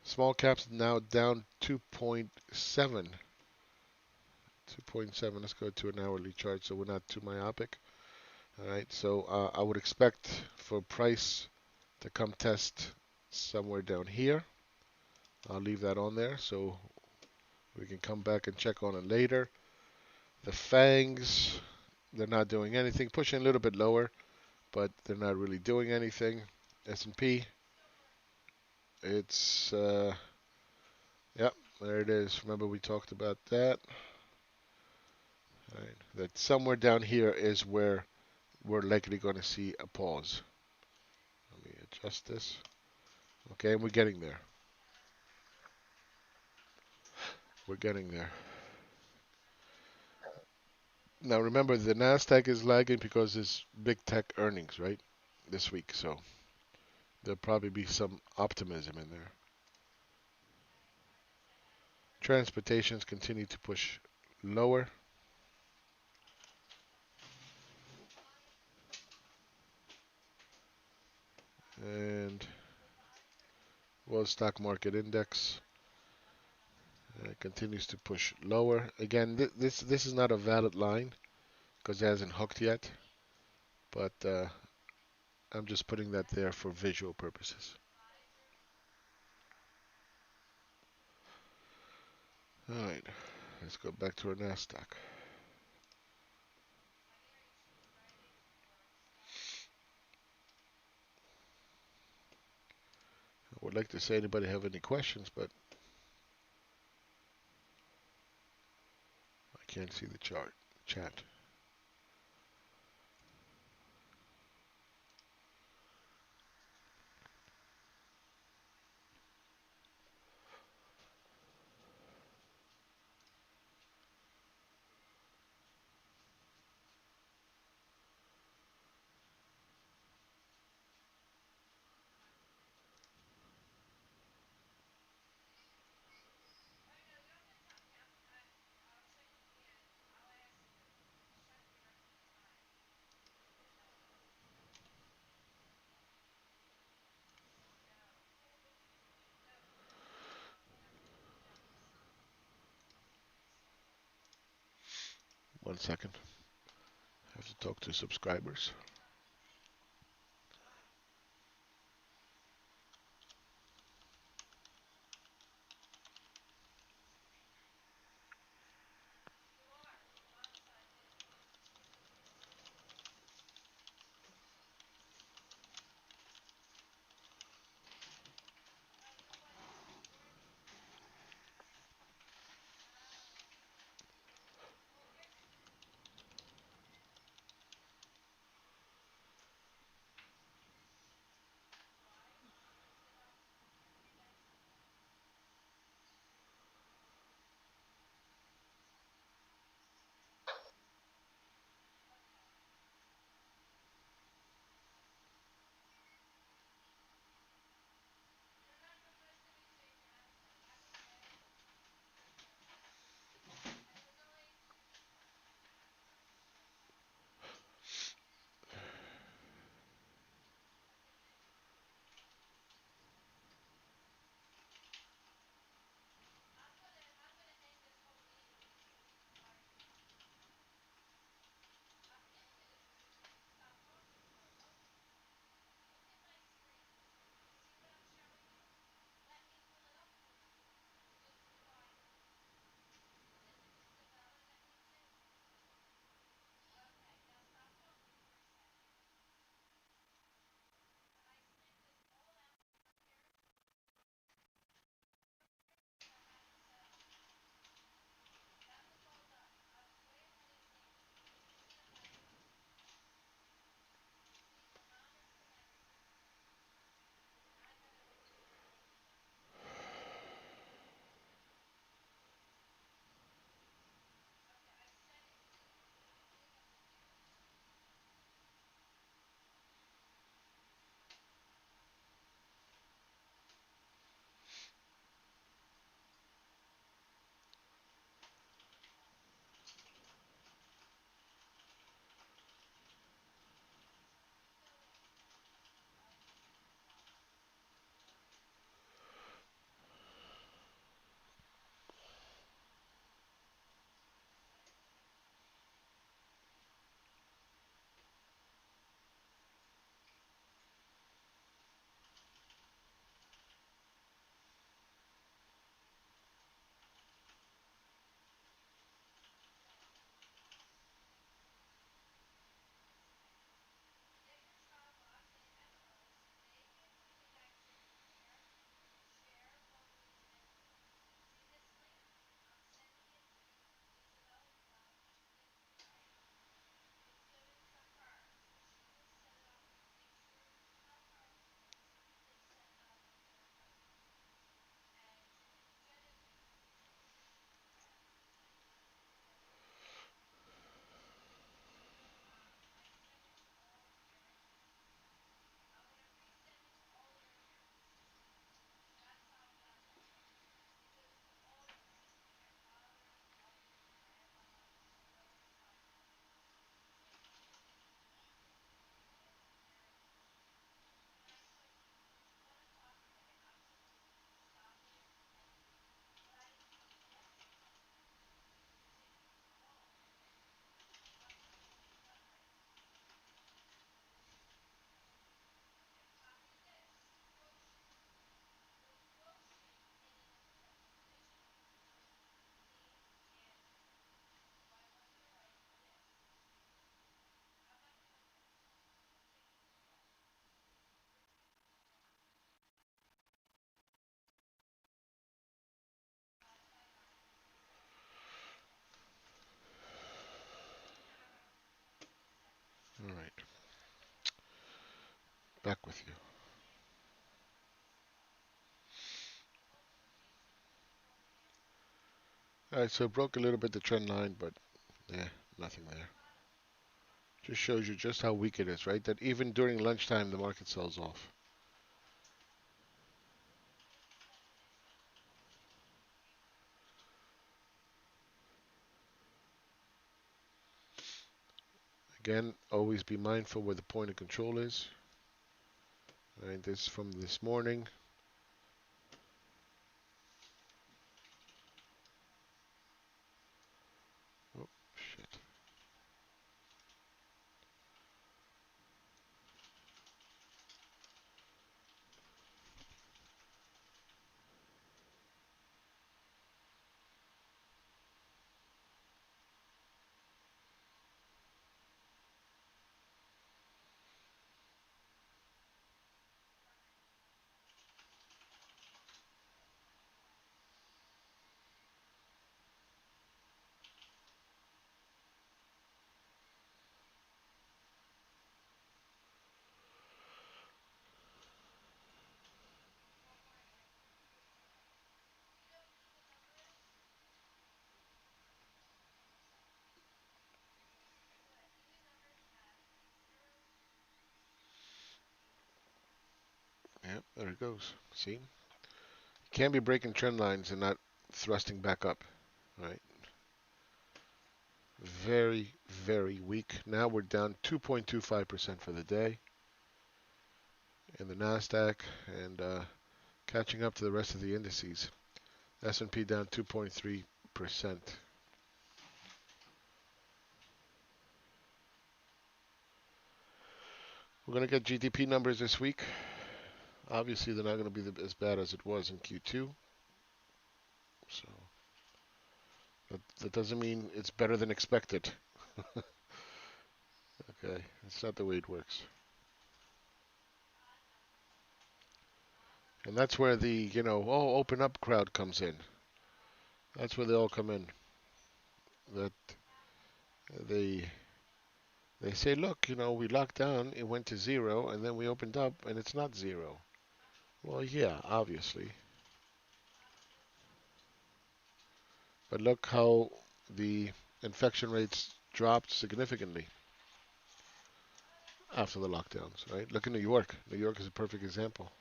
Small caps now down 2.7. 2.7. Let's go to an hourly chart so we're not too myopic. All right, so I would expect for price to come test somewhere down here. I'll leave that on there so we can come back and check on it later. The fangs, they're not doing anything, pushing a little bit lower, but they're not really doing anything. S&P, it's yep, there it is. Remember we talked about that. All right, that somewhere down here is where we're likely going to see a pause. Let me adjust this. Okay, and we're getting there. We're getting there. Now remember, the Nasdaq is lagging because it's big tech earnings, right? This week, so there'll probably be some optimism in there. Transportations continue to push lower, and world stock market index continues to push lower. Again, this is not a valid line because it hasn't hooked yet, but I'm just putting that there for visual purposes. All right, let's go back to our Nasdaq. I would like to say anybody have any questions, but I can't see the chat. 1 second. I have to talk to subscribers. back with you. All right, so it broke a little bit the trend line, but yeah, nothing there. Just shows you just how weak it is, right? That even during lunchtime, the market sells off. Again, always be mindful where the point of control is. All right, this is from this morning. Oh, shit. Yep, there it goes. See? You can't be breaking trend lines and not thrusting back up. Right? Very, very weak. Now we're down 2.25% for the day in the Nasdaq and catching up to the rest of the indices. S&P down 2.3%. We're going to get GDP numbers this week. Obviously, they're not going to be as bad as it was in Q2. So that doesn't mean it's better than expected. Okay, that's not the way it works. And that's where the, oh, open up crowd comes in. That's where they all come in. That they they say, look, we locked down, it went to zero, and then we opened up, and it's not zero. Well, yeah, obviously. But look how the infection rates dropped significantly after the lockdowns, right? Look at New York. New York is a perfect example.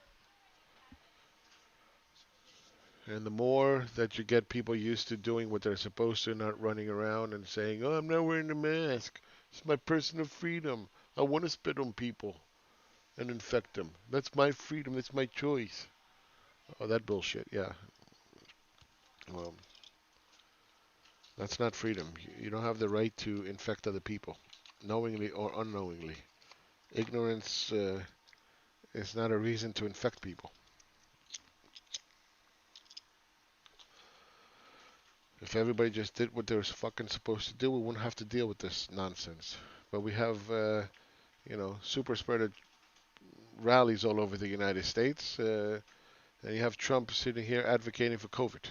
And the more that you get people used to doing what they're supposed to, not running around and saying, oh, I'm not wearing a mask. It's my personal freedom. I want to spit on people and infect them. That's my freedom. That's my choice. Oh, that bullshit. Yeah. Well, that's not freedom. You don't have the right to infect other people, knowingly or unknowingly. Ignorance is not a reason to infect people. If everybody just did what they were fucking supposed to do, we wouldn't have to deal with this nonsense. But we have, super spreader rallies all over the United States, and you have Trump sitting here advocating for COVID.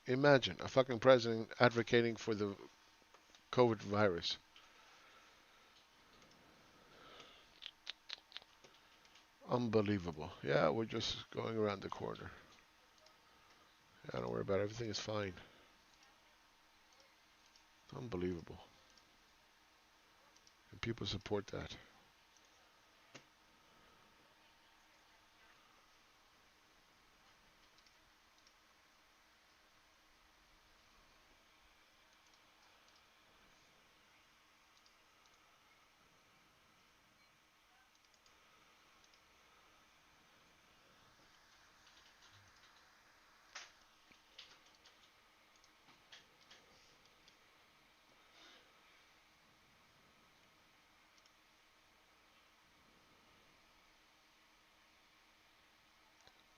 Imagine a fucking president advocating for the COVID virus. Unbelievable. Yeah, we're just going around the corner. Yeah, don't worry about it. Everything is fine. Unbelievable. And people support that.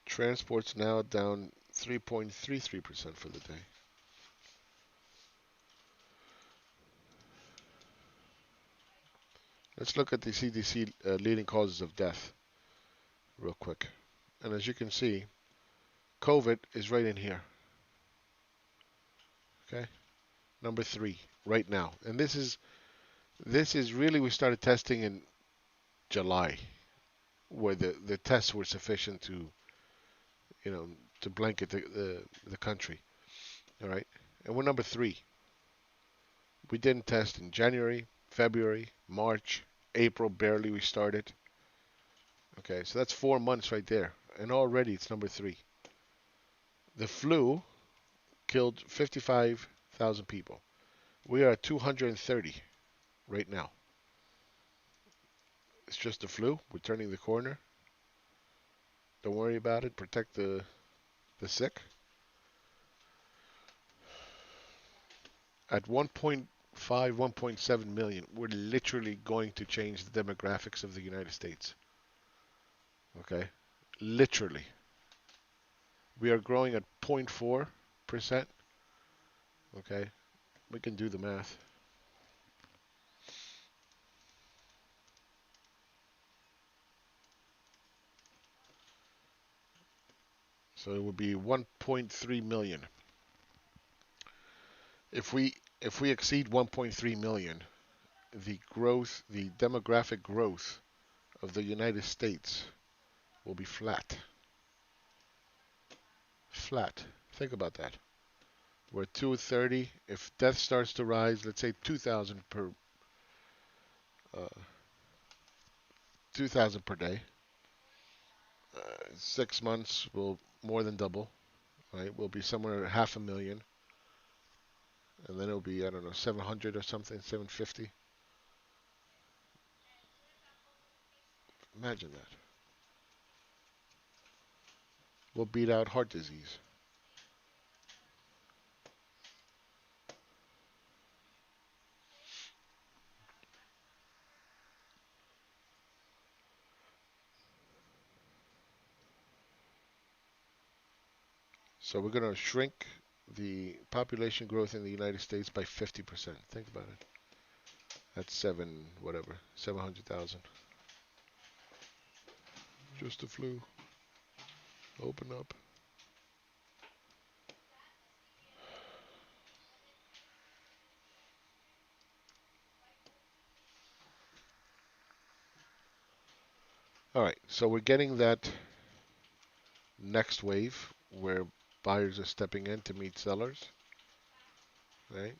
Transport's now down 3.33% for the day. Let's look at the CDC leading causes of death real quick. And as you can see, COVID is right in here. Okay, number 3 right now. And this is really, we started testing in July. where the tests were sufficient to, you know, to blanket the country. All right, and we're number three. We didn't test in January, February, March, April. Barely we started. Okay, so that's 4 months right there, and already it's number three. The flu killed 55,000 people. We are at 230 right now. It's just the flu. We're turning the corner. Don't worry about it. Protect the sick. At 1.5, 1.7 million, we're literally going to change the demographics of the United States. Okay? Literally. We are growing at 0.4%. Okay? We can do the math. So it would be 1.3 million. If we exceed 1.3 million, the growth, the demographic growth of the United States will be flat. Flat. Think about that. We're at 230. If death starts to rise, let's say uh, 2,000 per day. 6 months will more than double. Right? We'll be somewhere at half a million, and then it'll be, I don't know, 700 or something, 750. Imagine that. We'll beat out heart disease. So we're going to shrink the population growth in the United States by 50%. Think about it. That's seven, whatever, 700,000. Just the flu. Open up. All right, so we're getting that next wave where buyers are stepping in to meet sellers, right?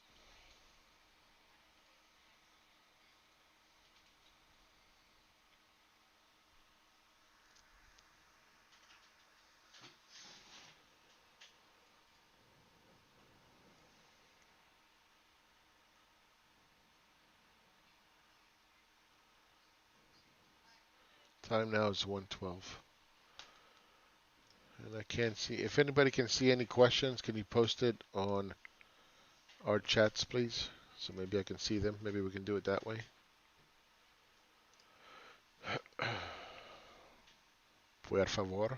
Time now is 1:12. And I can't see. If anybody can see any questions, can you post it on our chats, please? So maybe I can see them. Maybe we can do it that way. Por favor.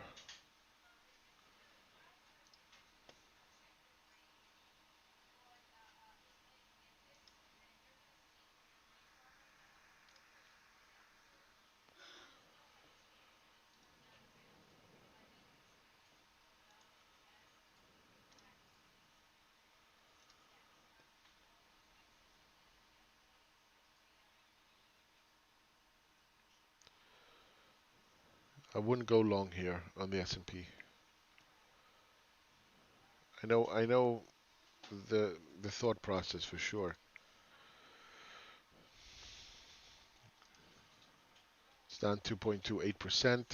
I wouldn't go long here on the S&P. I know the thought process for sure. It's down 2.28%,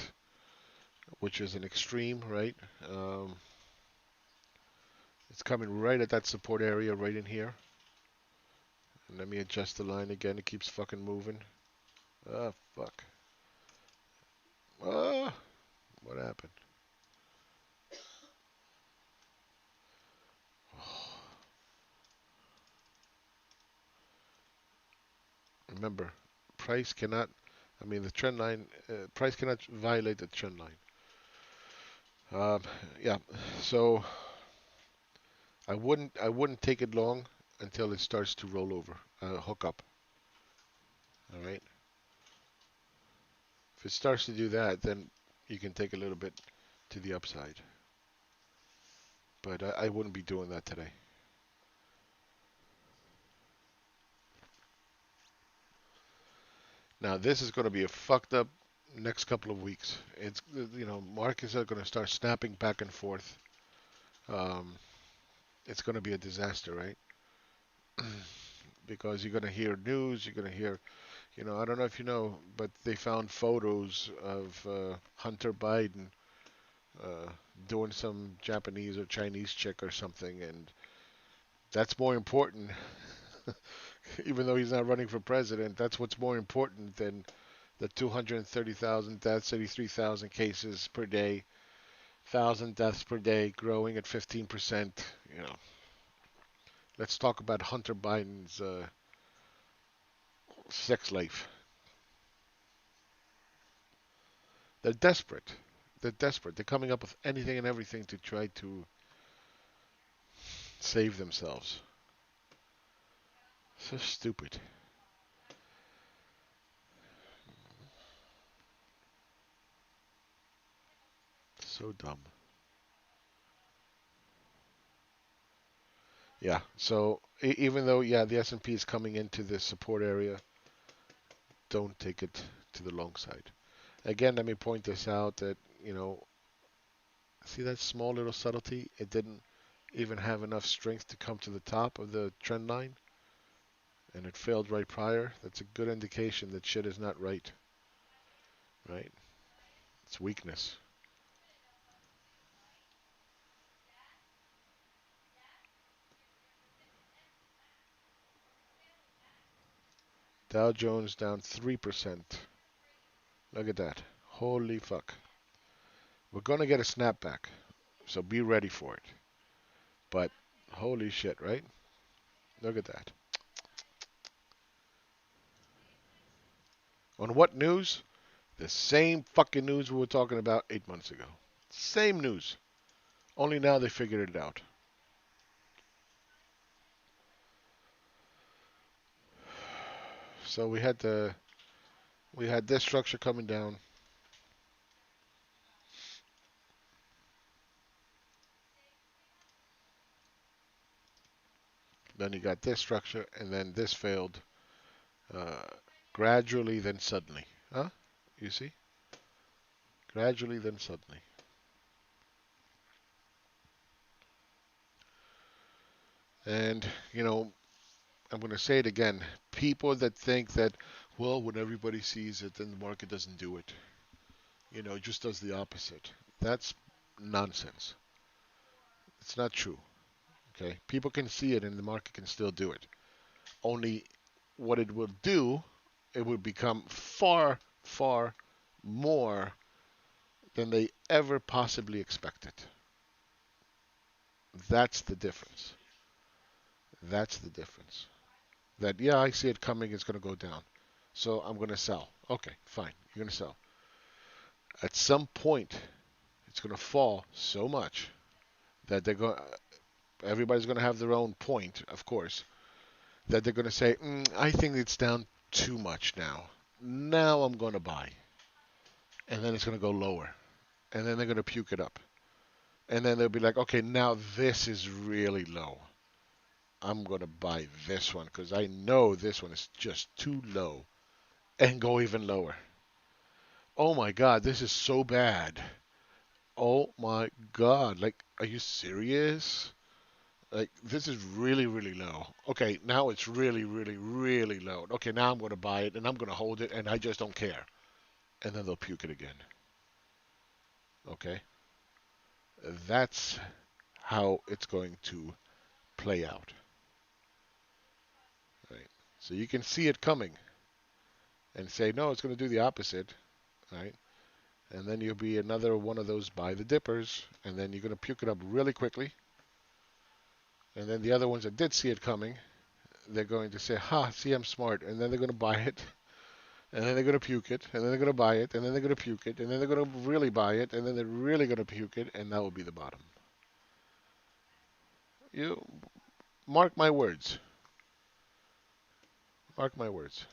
which is an extreme, right? Um, it's coming right at that support area right in here. And let me adjust the line again. It keeps fucking moving. Ah, fuck. Ah, what happened? Remember, price cannot, I mean, the trend line, price cannot violate the trend line. Um, yeah, so I wouldn't take it long until it starts to roll over, hook up. All right. If it starts to do that, then you can take a little bit to the upside. But I wouldn't be doing that today. Now this is going to be a fucked up next couple of weeks. It's markets are going to start snapping back and forth. Um, it's going to be a disaster, right? Because you're going to hear news, you're going to hear, I don't know if you know, but they found photos of Hunter Biden uh, doing some Japanese or Chinese chick or something, and that's more important. Even though he's not running for president, that's what's more important than the 230,000 deaths, 83,000 cases per day, 1,000 deaths per day, growing at 15%. You know, let's talk about Hunter Biden's sex life. They're desperate. They're desperate. They're coming up with anything and everything to try to save themselves. So stupid. So dumb. Yeah. So even though the S&P is coming into this support area, don't take it to the long side. Again, let me point this out that see that small little subtlety? It didn't even have enough strength to come to the top of the trend line, and it failed right prior. That's a good indication that shit is not right. Right? It's weakness. Dow Jones down 3%. Look at that. Holy fuck. We're going to get a snapback, so be ready for it. But holy shit, right? Look at that. On what news? The same fucking news we were talking about 8 months ago. Same news. Only now they figured it out. So we had this structure coming down. Then you got this structure, and then this failed uh, gradually, then suddenly. Huh? You see? Gradually, then suddenly. And, I'm going to say it again. People that think that, well, when everybody sees it, then the market doesn't do it. It just does the opposite. That's nonsense. It's not true. Okay? People can see it and the market can still do it. Only what it will do, it will become far, far more than they ever possibly expected. That's the difference. That's the difference. That, yeah, I see it coming, it's going to go down. So I'm going to sell. Okay, fine. You're going to sell. At some point, it's going to fall so much that everybody's going to have their own point, of course, that they're going to say, I think it's down too much now. Now I'm going to buy. And then it's going to go lower. And then they're going to puke it up. And then they'll be like, okay, now this is really low. I'm going to buy this one because I know this one is just too low and go even lower. Oh my God, this is so bad. Oh my God, like, are you serious? Like, this is really, really low. Okay, now it's really, really, really low. Okay, now I'm going to buy it and I'm going to hold it and I just don't care. And then they'll puke it again. Okay? That's how it's going to play out. Right? So you can see it coming and say, no, it's going to do the opposite. Right? And then you'll be another one of those buy the dippers, and then you're going to puke it up really quickly. And then the other ones that did see it coming, they're going to say, ha, see, I'm smart. And then they're going to buy it. And then they're going to puke it. And then they're going to buy it. And then they're going to puke it. And then they're going to really buy it. And then they're really going to puke it. And that will be the bottom. You mark my words. Mark my words.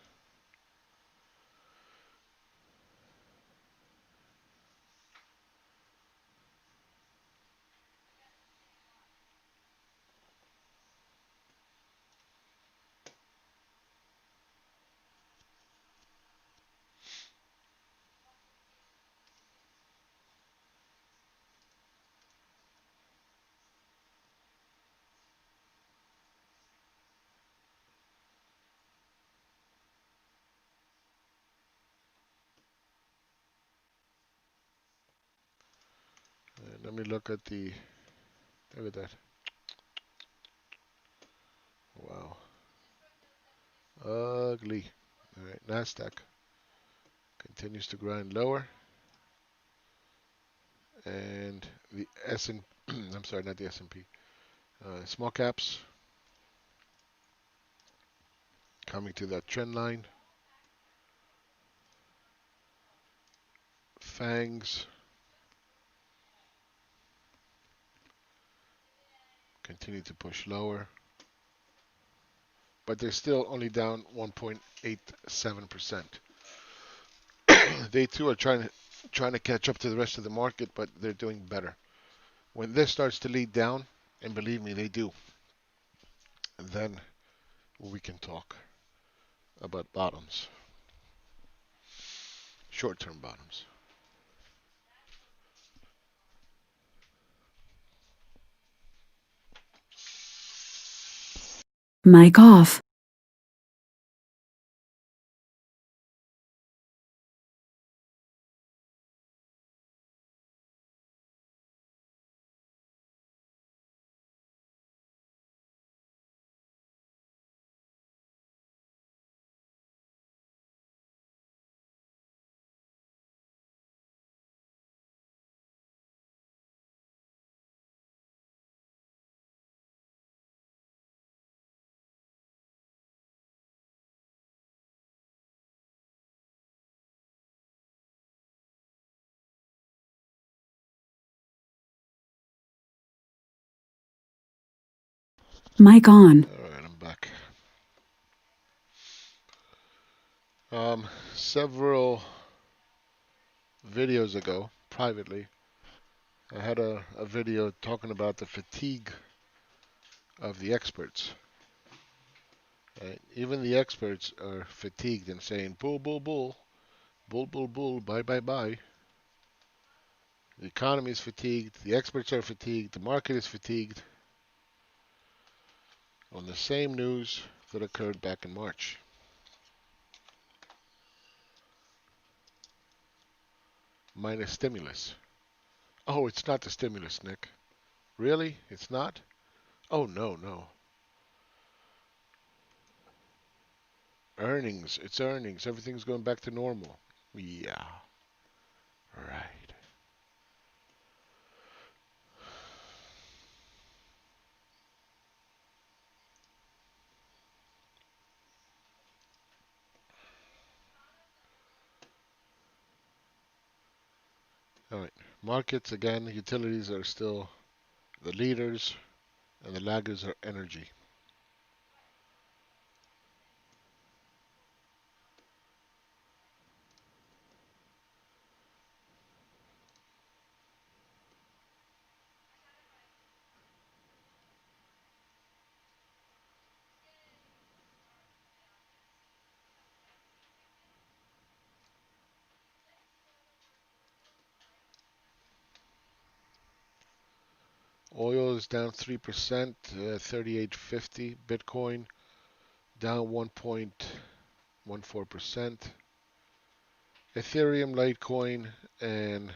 Let me look at the. Look at that. Wow. Ugly. All right. Nasdaq continues to grind lower, and the S and I'm sorry, not the S&P. Small caps coming to that trend line. Fangs continue to push lower, but they're still only down 1.87%. They too are trying to catch up to the rest of the market, but they're doing better. When this starts to lead down, and believe me, they do, then we can talk about bottoms, short-term bottoms. Mic off. Mic on. All right, I'm back. Several videos ago, privately, I had a video talking about the fatigue of the experts. Right? Even the experts are fatigued and saying, bull, bull, bull, bull, bull, bull, buy, buy, buy. The economy is fatigued, the experts are fatigued, the market is fatigued on the same news that occurred back in March. Minus stimulus. Oh, it's not the stimulus, Nick. Really? It's not? Oh, no, no. Earnings. It's earnings. Everything's going back to normal. Yeah, right. All right. Markets, again, utilities are still the leaders, and the laggards are energy. Oil is down 3%, 38.50. Bitcoin down 1.14%. Ethereum, Litecoin, and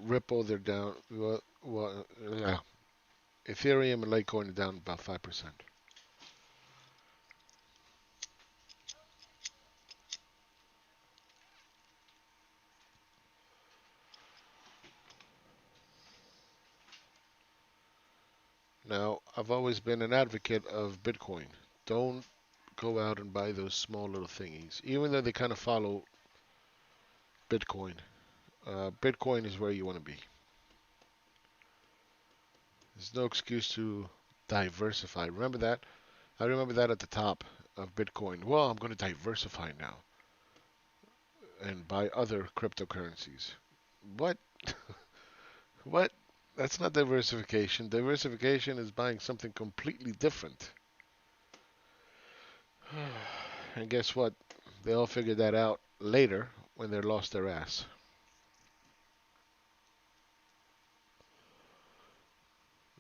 Ripple, they're down. Yeah. Ethereum and Litecoin are down about 5%. Now, I've always been an advocate of Bitcoin. Don't go out and buy those small little thingies, even though they kind of follow Bitcoin. Bitcoin is where you want to be. There's no excuse to diversify. Remember that? I remember that at the top of Bitcoin. Well, I'm going to diversify now and buy other cryptocurrencies. What? What? That's not diversification. Diversification is buying something completely different. And guess what? They all figured that out later when they lost their ass.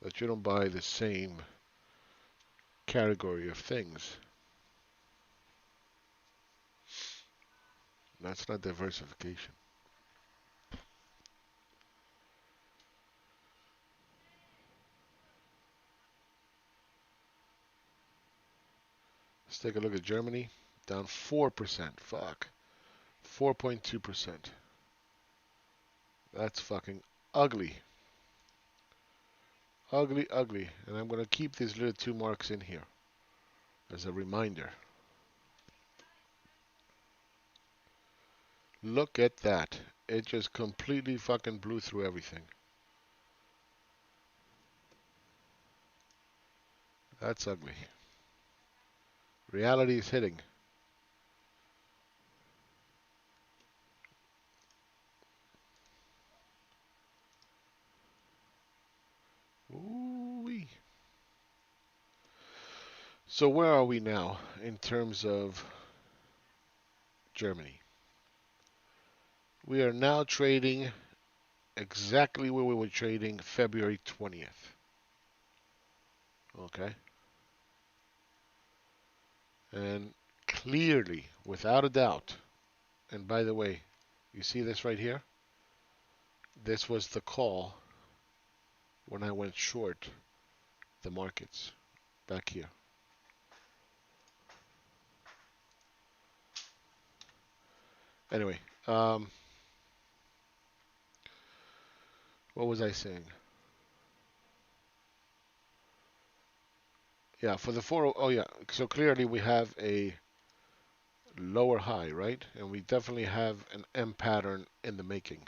That you don't buy the same category of things. That's not diversification. Let's take a look at Germany. Down 4%. Fuck. 4.2%. That's fucking ugly. Ugly, ugly. And I'm going to keep these little 2 marks in here as a reminder. Look at that. It just completely fucking blew through everything. That's ugly. Reality is hitting. Ooh-wee. So where are we now in terms of Germany? We are now trading exactly where we were trading February 20th. Okay? And clearly, without a doubt, and by the way, you see this right here? This was the call when I went short the markets back here. Anyway, what was I saying? Yeah, for the 4, oh yeah, so clearly we have a lower high, right? And we definitely have an M pattern in the making.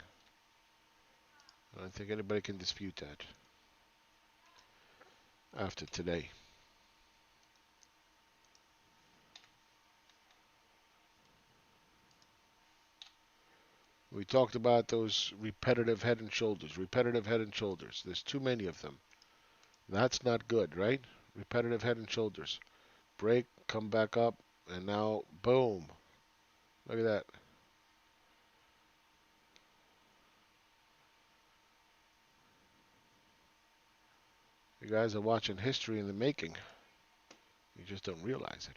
I don't think anybody can dispute that after today. We talked about those repetitive head and shoulders, repetitive head and shoulders. There's too many of them. That's not good, right? Repetitive head and shoulders. Break, come back up, and now, boom. Look at that. You guys are watching history in the making. You just don't realize it.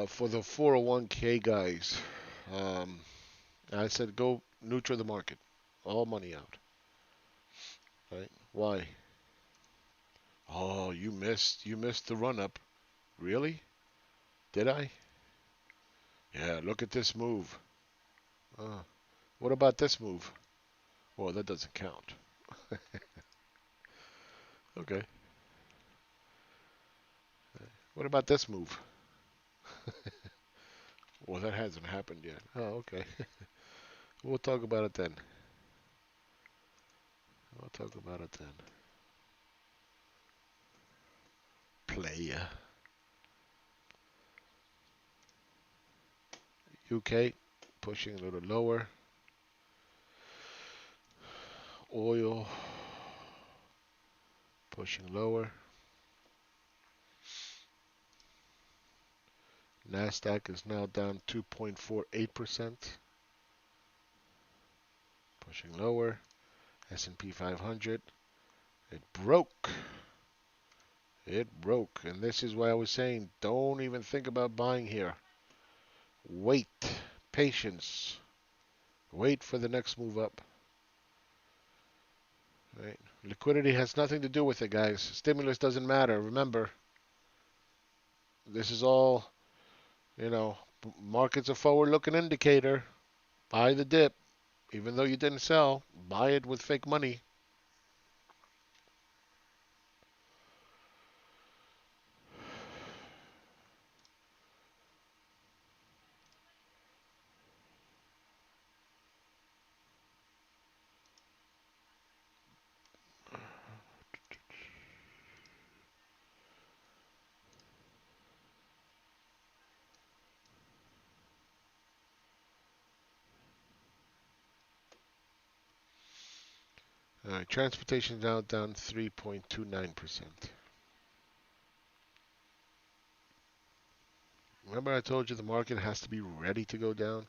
For the 401k guys, um, I said go neutral the market. All money out. Right? Why? Oh, you missed the run up. Really? Did I? Yeah, look at this move. Uh, what about this move? Well, that doesn't count. Okay. What about this move? Well, that hasn't happened yet. Oh, okay. We'll talk about it then. We'll talk about it then. Playa. UK pushing a little lower. Oil pushing lower. Nasdaq is now down 2.48%, pushing lower. S&P 500, it broke. It broke, and this is why I was saying don't even think about buying here. Wait, patience. Wait for the next move up. Right? Liquidity has nothing to do with it, guys. Stimulus doesn't matter. Remember, this is all, you know, market's a forward-looking indicator. Buy the dip. Even though you didn't sell, buy it with fake money. All right, transportation now down 3.29%. Remember I told you the market has to be ready to go down,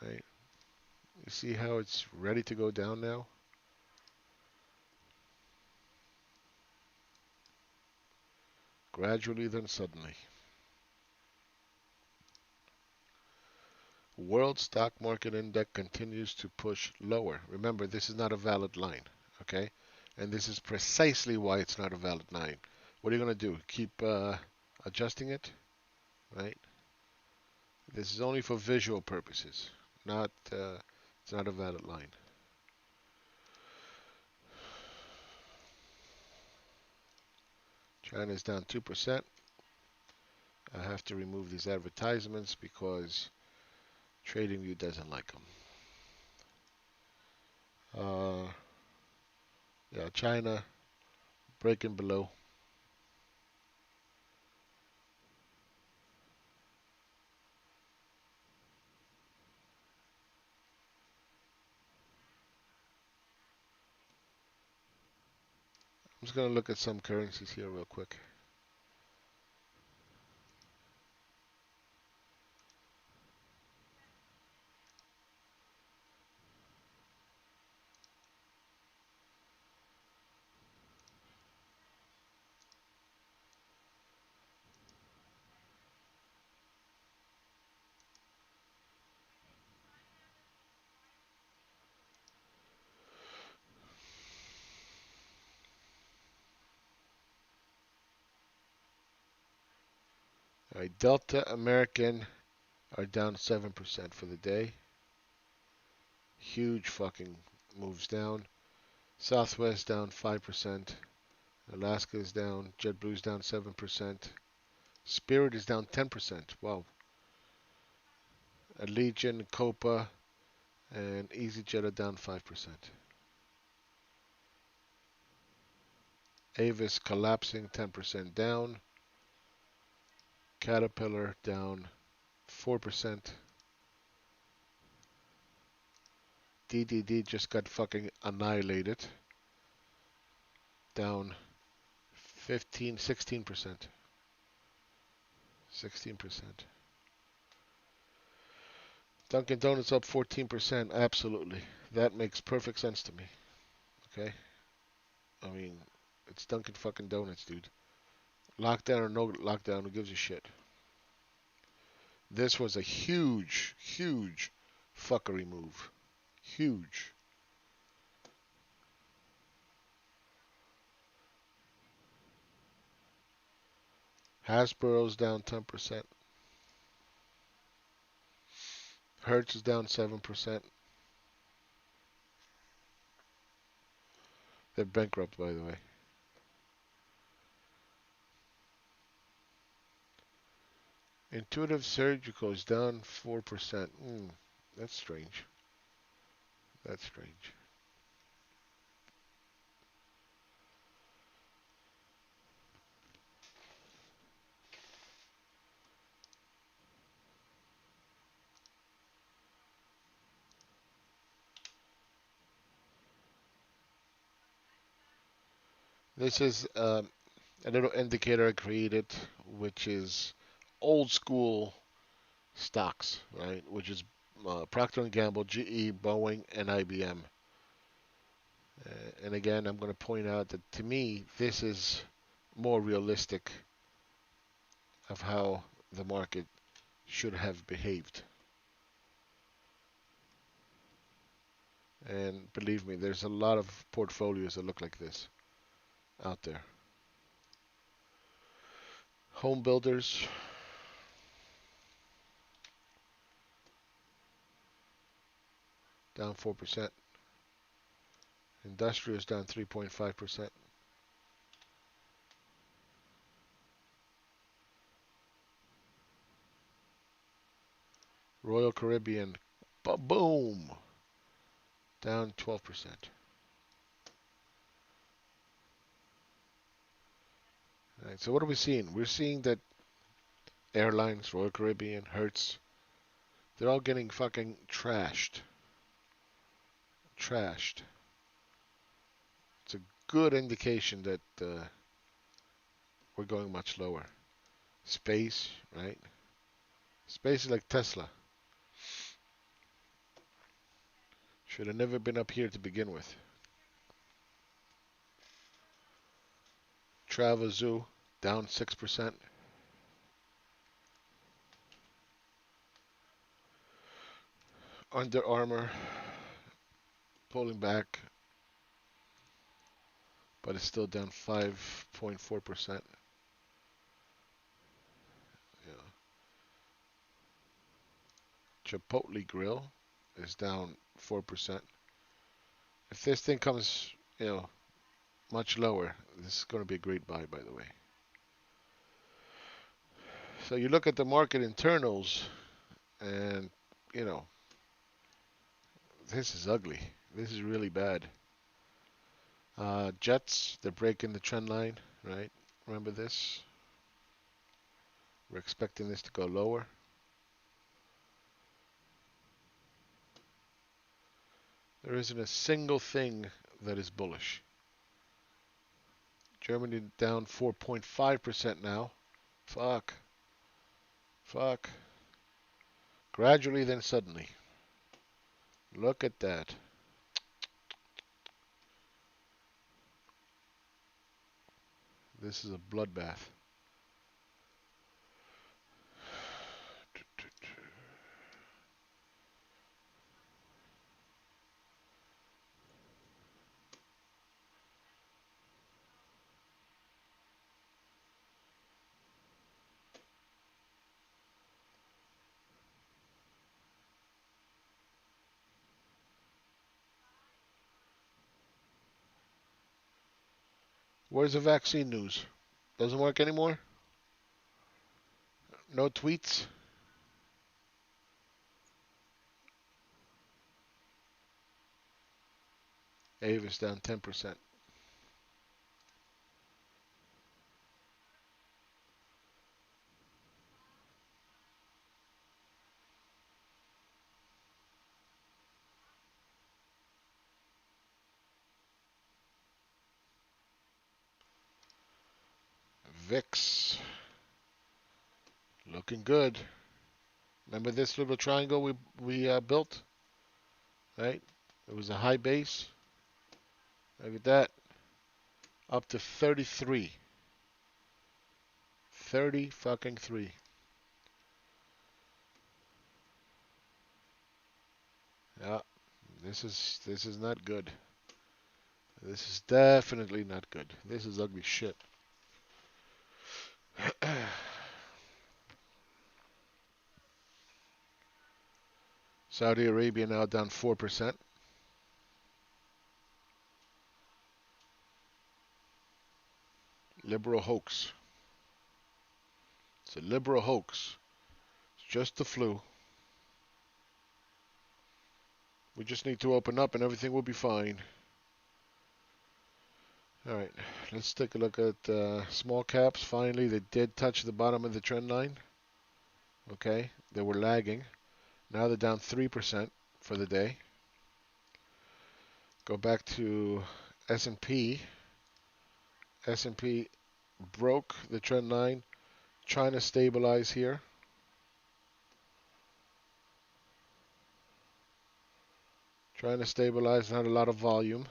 right? You see how it's ready to go down now? Gradually, then suddenly. World stock market index continues to push lower. Remember, this is not a valid line, okay? And this is precisely why it's not a valid line. What are you going to do? Keep adjusting it, right? This is only for visual purposes, not it's not a valid line. China is down 2%. I have to remove these advertisements because TradingView doesn't like them. Yeah, China breaking below. I'm just going to look at some currencies here real quick. All right, Delta American are down 7% for the day. Huge fucking moves down. Southwest down 5%. Alaska is down. JetBlue is down 7%. Spirit is down 10%. Wow. Allegiant, Copa, and EasyJet are down 5%. Avis collapsing 10% down. Caterpillar down 4%. DDD just got fucking annihilated. Down 15, 16%. 16%. Dunkin' Donuts up 14%. Absolutely. That makes perfect sense to me. Okay? I mean, it's Dunkin' fucking Donuts, dude. Lockdown or no lockdown, who gives a shit? This was a huge, huge fuckery move. Huge. Hasbro's down 10%. Hertz is down 7%. They're bankrupt, by the way. Intuitive Surgical is down 4%. That's strange. That's strange. This is a little indicator I created, which is old school stocks, right? Which is Procter and Gamble, GE, Boeing, and IBM. And again, I'm going to point out that to me, this is more realistic of how the market should have behaved. And believe me, there's a lot of portfolios that look like this out there. Home builders down 4%. Industrials down 3.5%. Royal Caribbean, boom, down 12%. All right, so what are we seeing? We're seeing that airlines, Royal Caribbean, Hertz, they're all getting fucking trashed. Trashed. It's a good indication that we're going much lower. Space, right? Space is like Tesla. Should have never been up here to begin with. Travel Zoo down 6%. Under Armour pulling back. but it's still down 5.4%. Yeah. Chipotle Grill is down 4%. If this thing comes, much lower, this is going to be a great buy, by the way. So you look at the market internals, and you know this is ugly. This is really bad. Jets, they're breaking the trend line, right? Remember this? We're expecting this to go lower. There isn't a single thing that is bullish. Germany down 4.5% now. Fuck. Fuck. Gradually, then suddenly. Look at that. This is a bloodbath. Where's the vaccine news? Doesn't work anymore? No tweets? Avis down 10%. VIX looking good. Remember this little triangle we built, right? It was a high base. Look at that, up to 33. 30 fucking 3. Yeah, this is not good. This is definitely not good. This is ugly shit. Saudi Arabia now down 4%. Liberal hoax. It's a liberal hoax. It's just the flu. We just need to open up and everything will be fine. All right, let's take a look at small caps. Finally, they did touch the bottom of the trend line. Okay, they were lagging. Now they're down 3% for the day. Go back to S&P. S&P broke the trend line, trying to stabilize here. Trying to stabilize, not a lot of volume.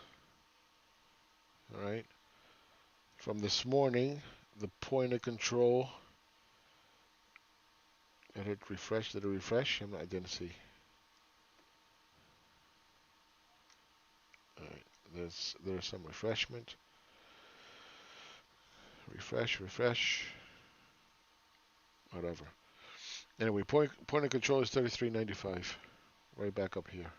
All right. From this morning, the point of control. Did it refresh? Did it refresh? I didn't see. All right. There's some refreshment. Refresh. Whatever. Anyway, point of control is 33.95. Right back up here.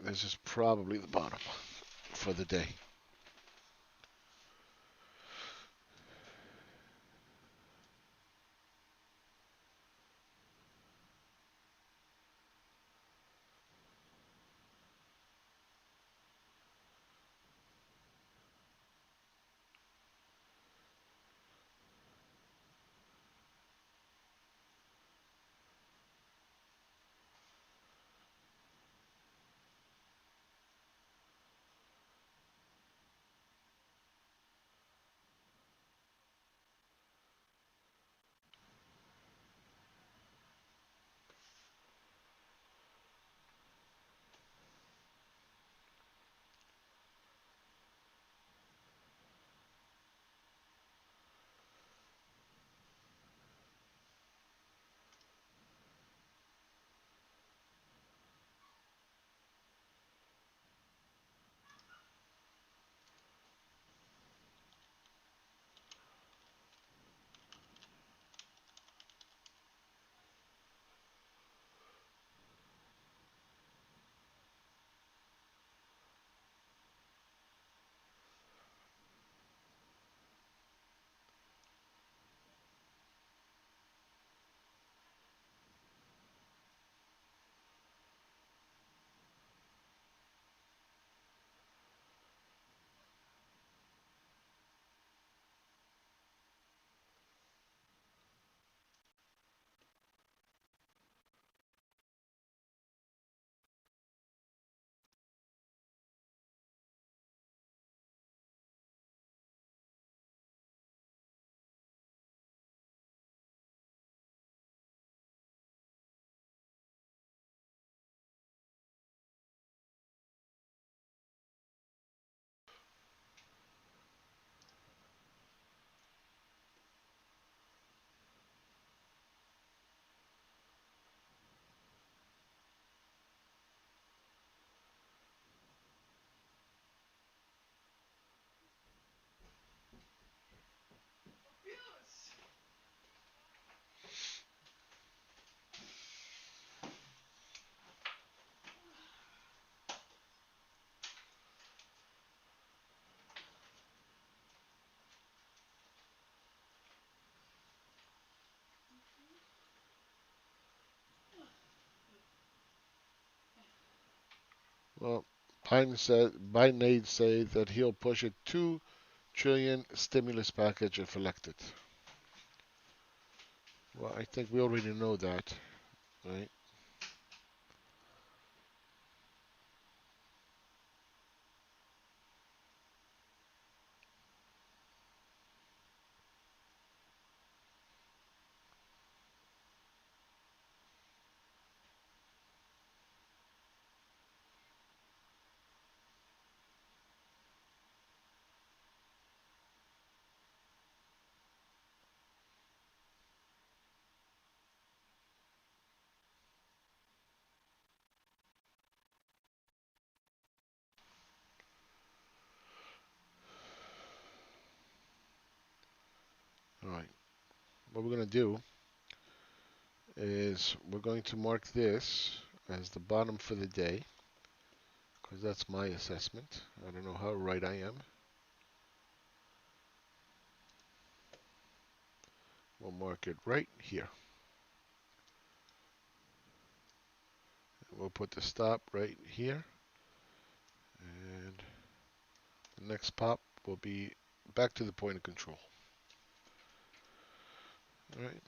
This is probably the bottom for the day. Well, Biden say that he'll push a 2 trillion stimulus package if elected. Well, I think we already know that, right? All right. What we're going to do is we're going to mark this as the bottom for the day because that's my assessment. I don't know how right I am. We'll mark it right here. We'll put the stop right here. And the next pop will be back to the point of control. All right.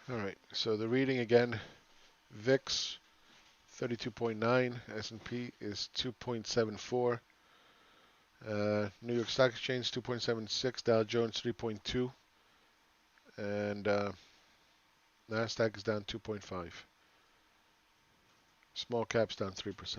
All right. So the reading again, VIX 32.9, S&P is 2.74, New York Stock Exchange 2.76, Dow Jones 3.2, and Nasdaq is down 2.5. Small caps down 3%.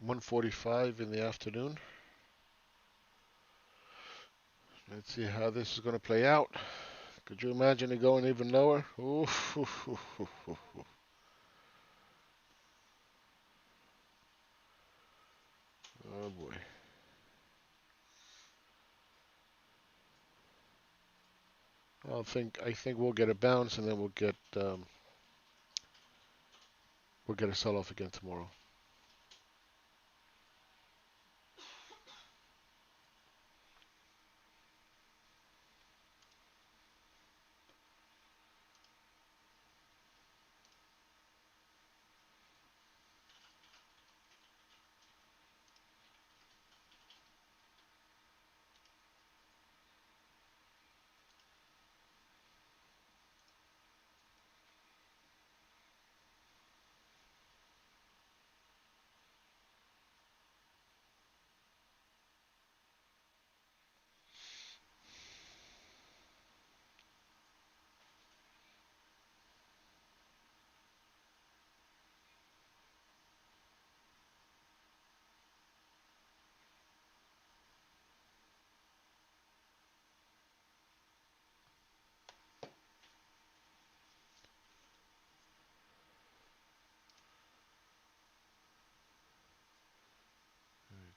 One 1:45 in the afternoon. Let's see how this is going to play out. Could you imagine it going even lower? Oof, oof, oof, oof, oof, oof. Oh boy. I think we'll get a bounce and then we'll get a sell-off again tomorrow.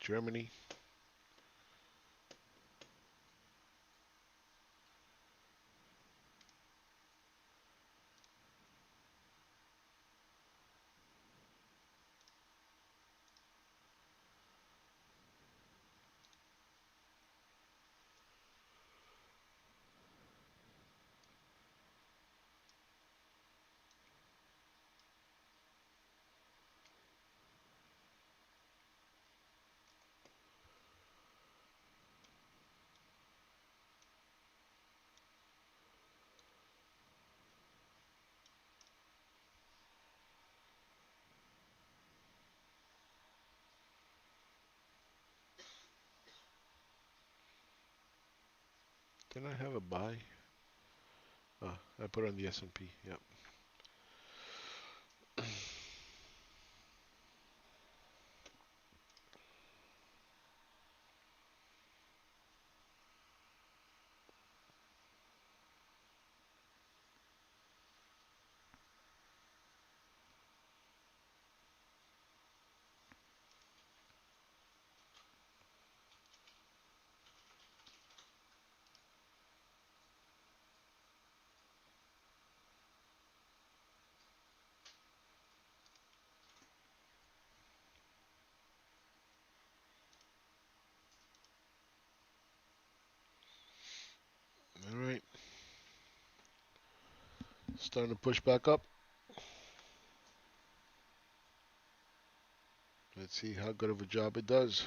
Germany. Did I have a buy? Oh, I put on the S&P. Yep. All right. Starting to push back up. Let's see how good of a job it does.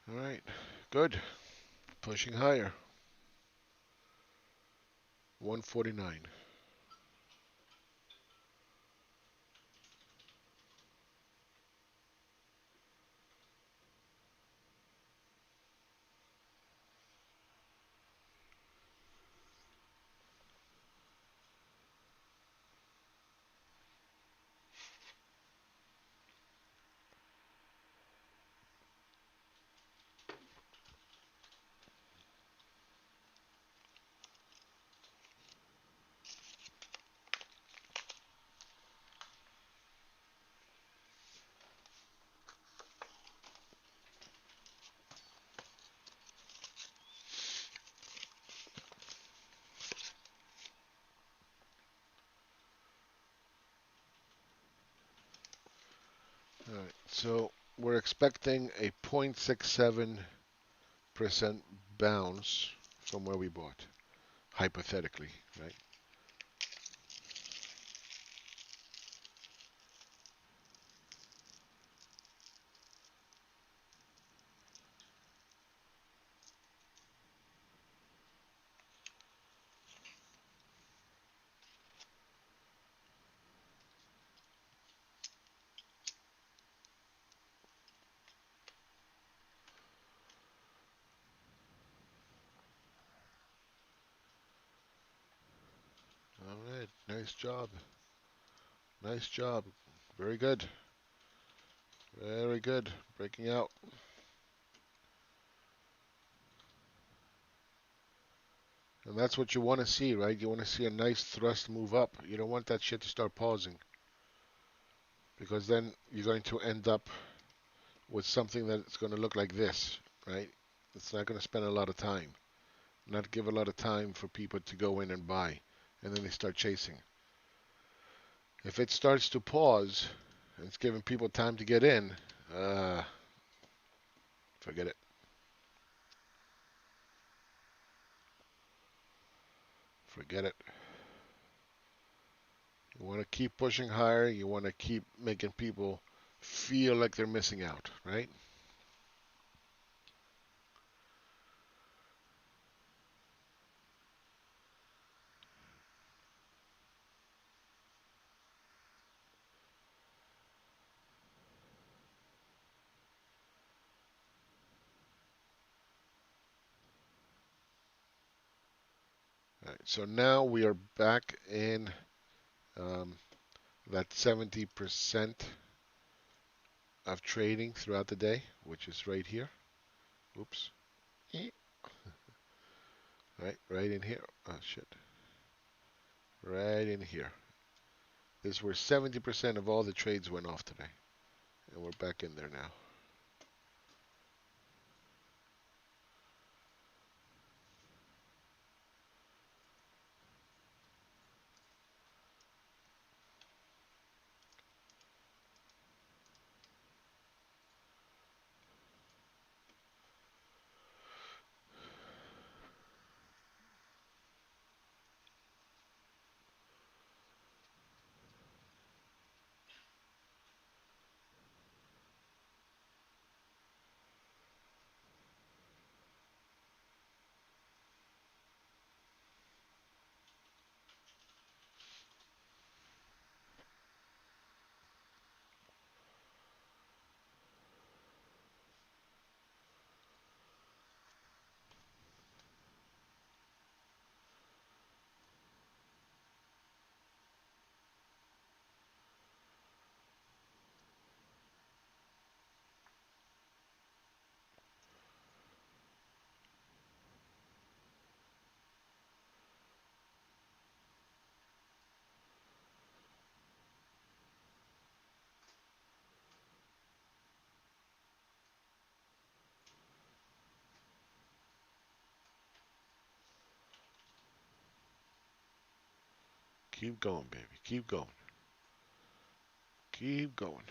All right. Good. Pushing higher. 149. All right. So we're expecting a 0.67% bounce from where we bought, hypothetically, right? All right. Nice job. Nice job. Very good. Very good. Breaking out. And that's what you want to see, right? You want to see a nice thrust move up. You don't want that shit to start pausing, because then you're going to end up with something that's going to look like this, right? It's not going to spend a lot of time, not give a lot of time for people to go in and buy, and then they start chasing. If it starts to pause, and it's giving people time to get in, uh, forget it. Forget it. You want to keep pushing higher. You want to keep making people feel like they're missing out, right? All right, so now we are back in um, that 70% of trading throughout the day, which is right here. Oops. Right in here. Oh, shit. Right in here. This is where 70% of all the trades went off today. And we're back in there now. Keep going, baby. Keep going. Keep going.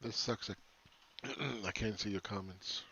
This sucks. I can't see your comments.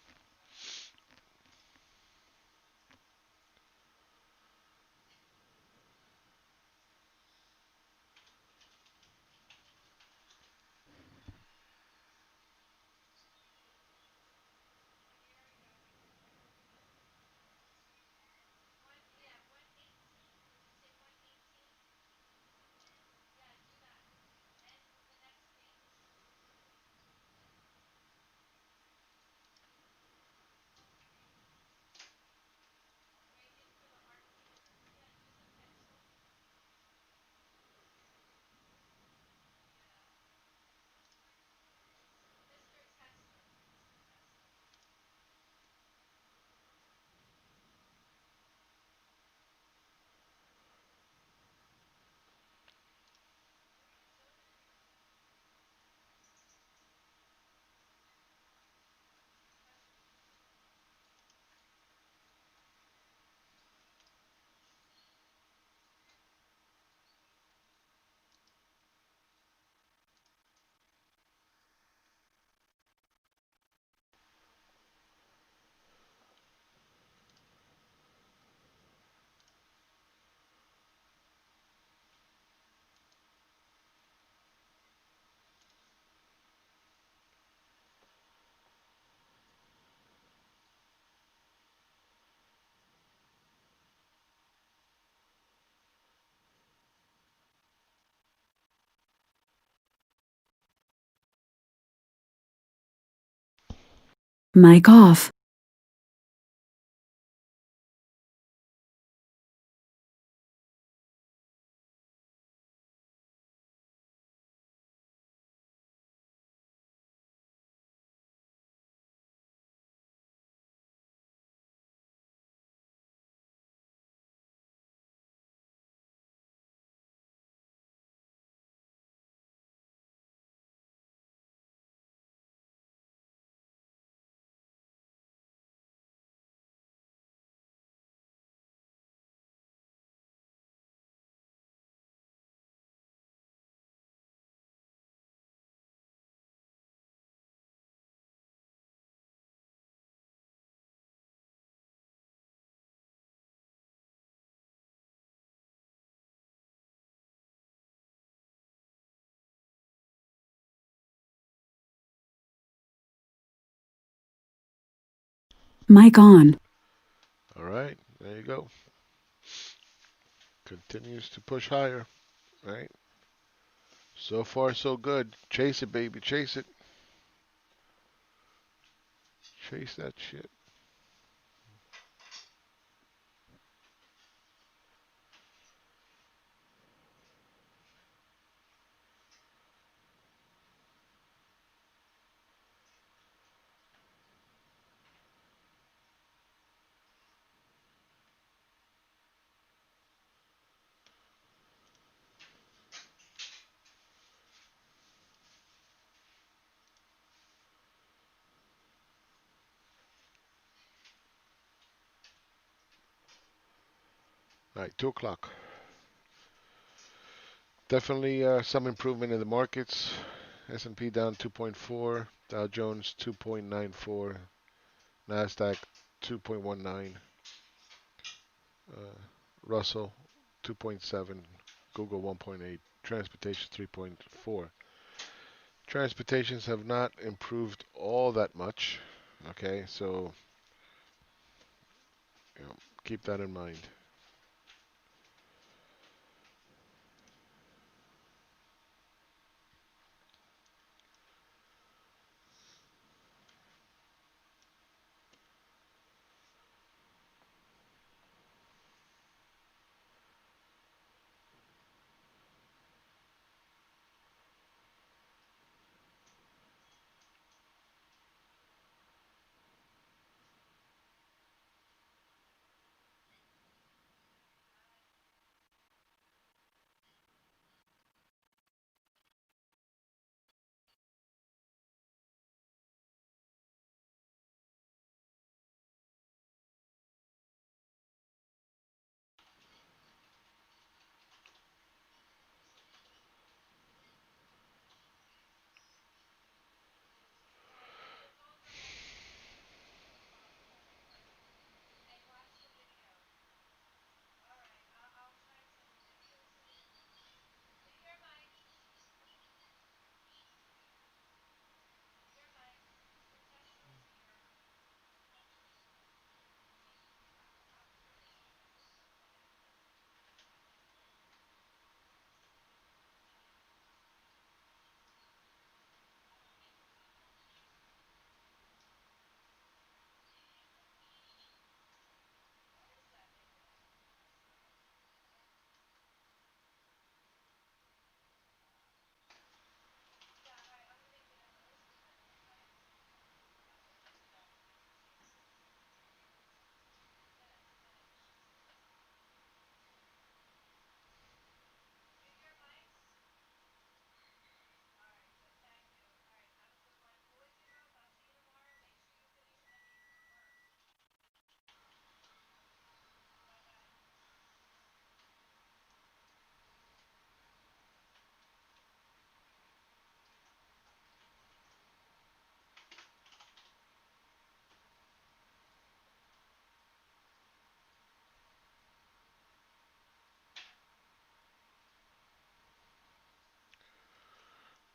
Mic off. Mic on. All right, there you go. Continues to push higher, right? So far, so good. Chase it, baby. Chase it. Chase that shit. All right, 2 o'clock. Definitely some improvement in the markets. S&P down 2.4, Dow Jones 2.94, Nasdaq 2.19, uh, Russell 2.7, Google 1.8, transportation 3.4. Transportations have not improved all that much. Okay, so you know, keep that in mind.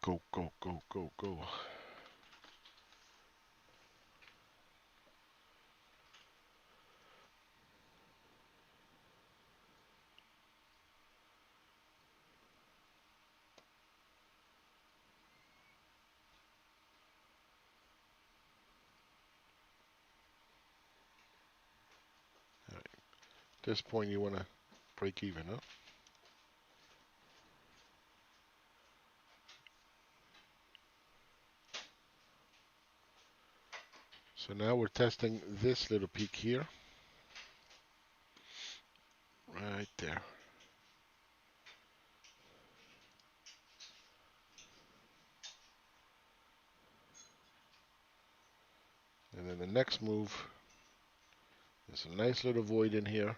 Go, go, go, go, go. this point you want to break even, huh? So now we're testing this little peak here, right there. And then the next move, there's a nice little void in here,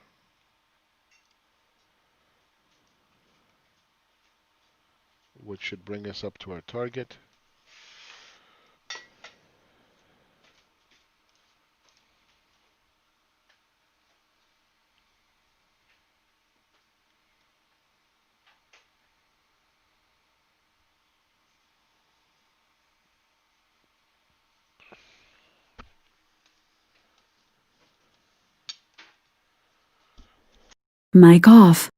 which should bring us up to our target. Mic off.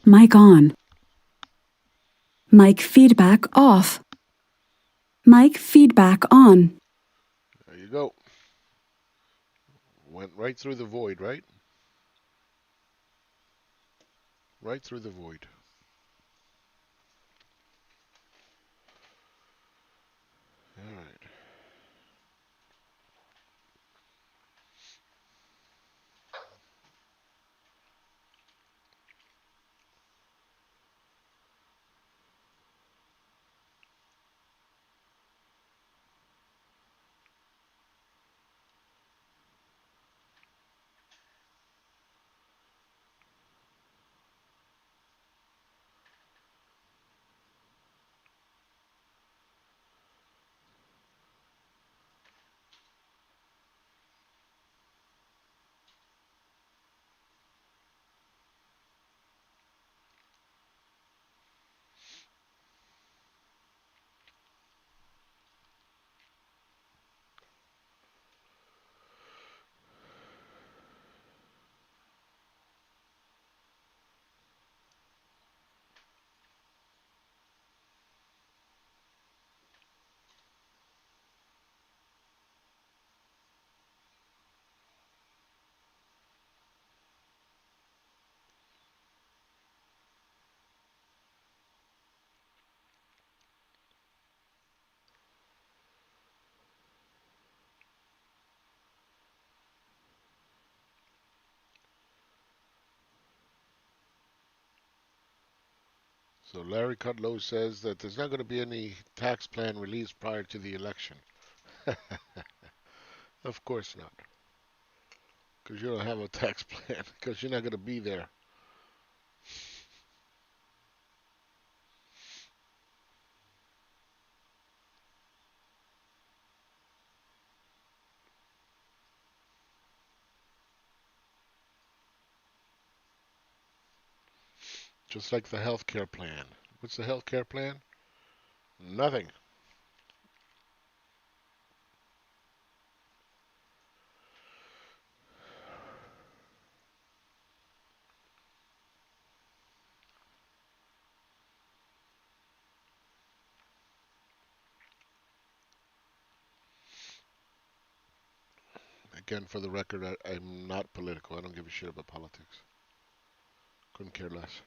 Mic on. Mic feedback off. Mic feedback on. There you go. Went right through the void, right? Right through the void. All right. So Larry Kudlow says that there's not going to be any tax plan released prior to the election. Of course not, because you don't have a tax plan, because you're not going to be there. Just like the health care plan. What's the health care plan? Nothing. Again, for the record, I'm not political. I don't give a shit about politics. Couldn't care less.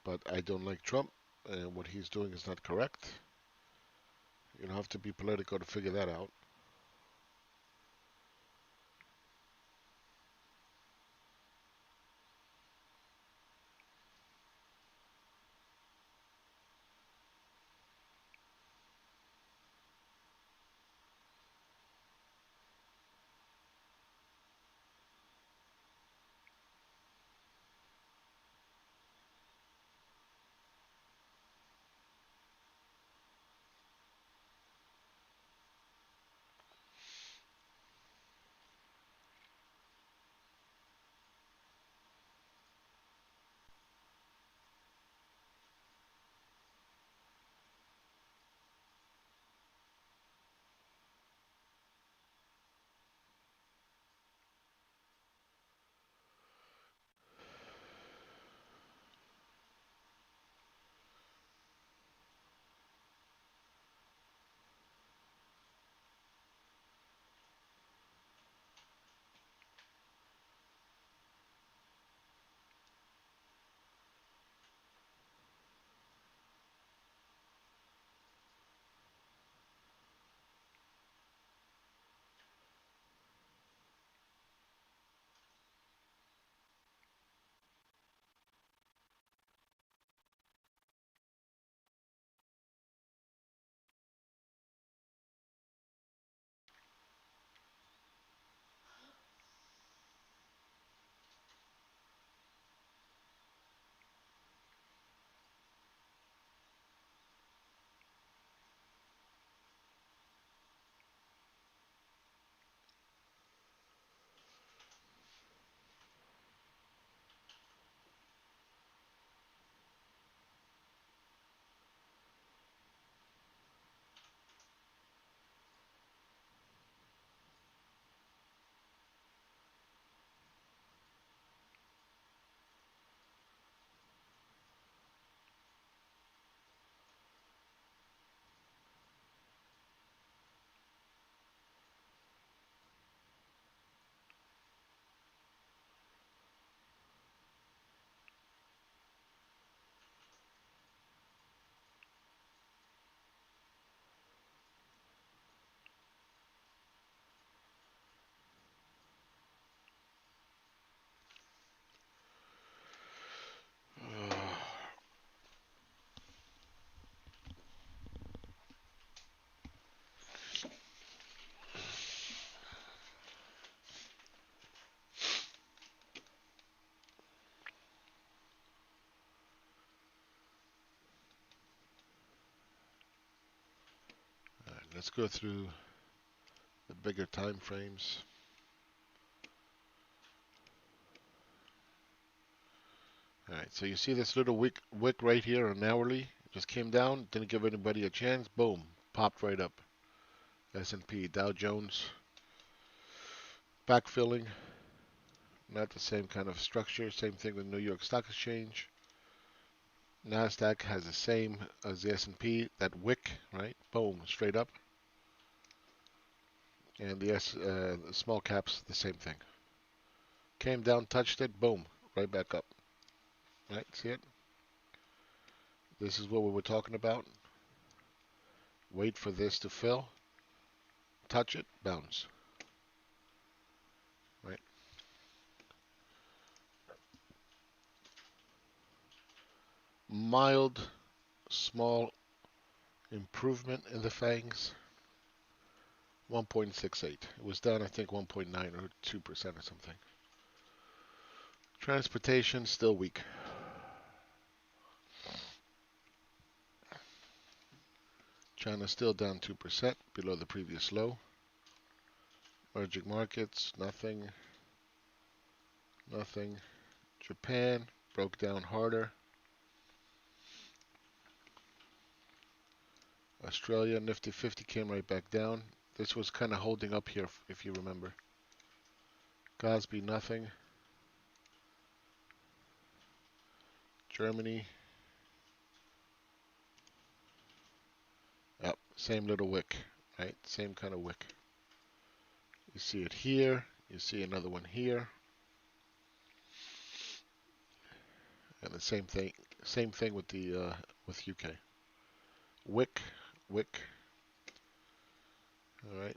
But I don't like Trump, and what he's doing is not correct. You don't have to be political to figure that out. Let's go through the bigger time frames. All right, so you see this little wick right here on hourly? Just came down, didn't give anybody a chance. Boom, popped right up. S&P, Dow Jones, backfilling. Not the same kind of structure. Same thing with New York Stock Exchange. Nasdaq has the same as the S&P. That wick, right? Boom, straight up. And the small caps, the same thing. Came down, touched it, boom, right back up. Right? See it? This is what we were talking about. Wait for this to fill. Touch it, bounce. Right? Mild, small improvement in the fangs. 1.68. It was down, I think, 1.9 or 2% or something. Transportation still weak. China still down 2%, below the previous low. Emerging markets, nothing. Nothing. Japan broke down harder. Australia, Nifty 50 came right back down. This was kind of holding up here, if you remember. Gosby, nothing. Germany. Yep, same little wick, right? Same kind of wick. You see it here. You see another one here. And the same thing. Same thing with the with UK. Wick, wick. All right.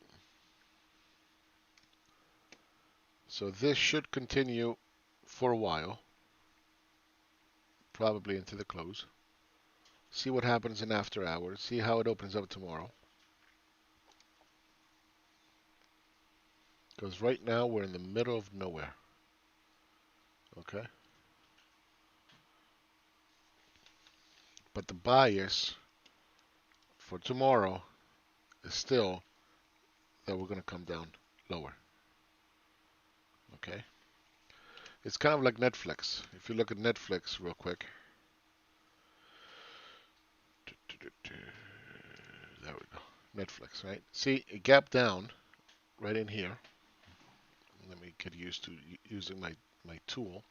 So this should continue for a while, probably into the close. See what happens in after hours. See how it opens up tomorrow. Because right now we're in the middle of nowhere. Okay? But the bias for tomorrow is still that we're going to come down lower. Okay? It's kind of like Netflix. If you look at Netflix real quick. There we go. Netflix, right? See, it gapped down right in here. Let me get used to using my tool.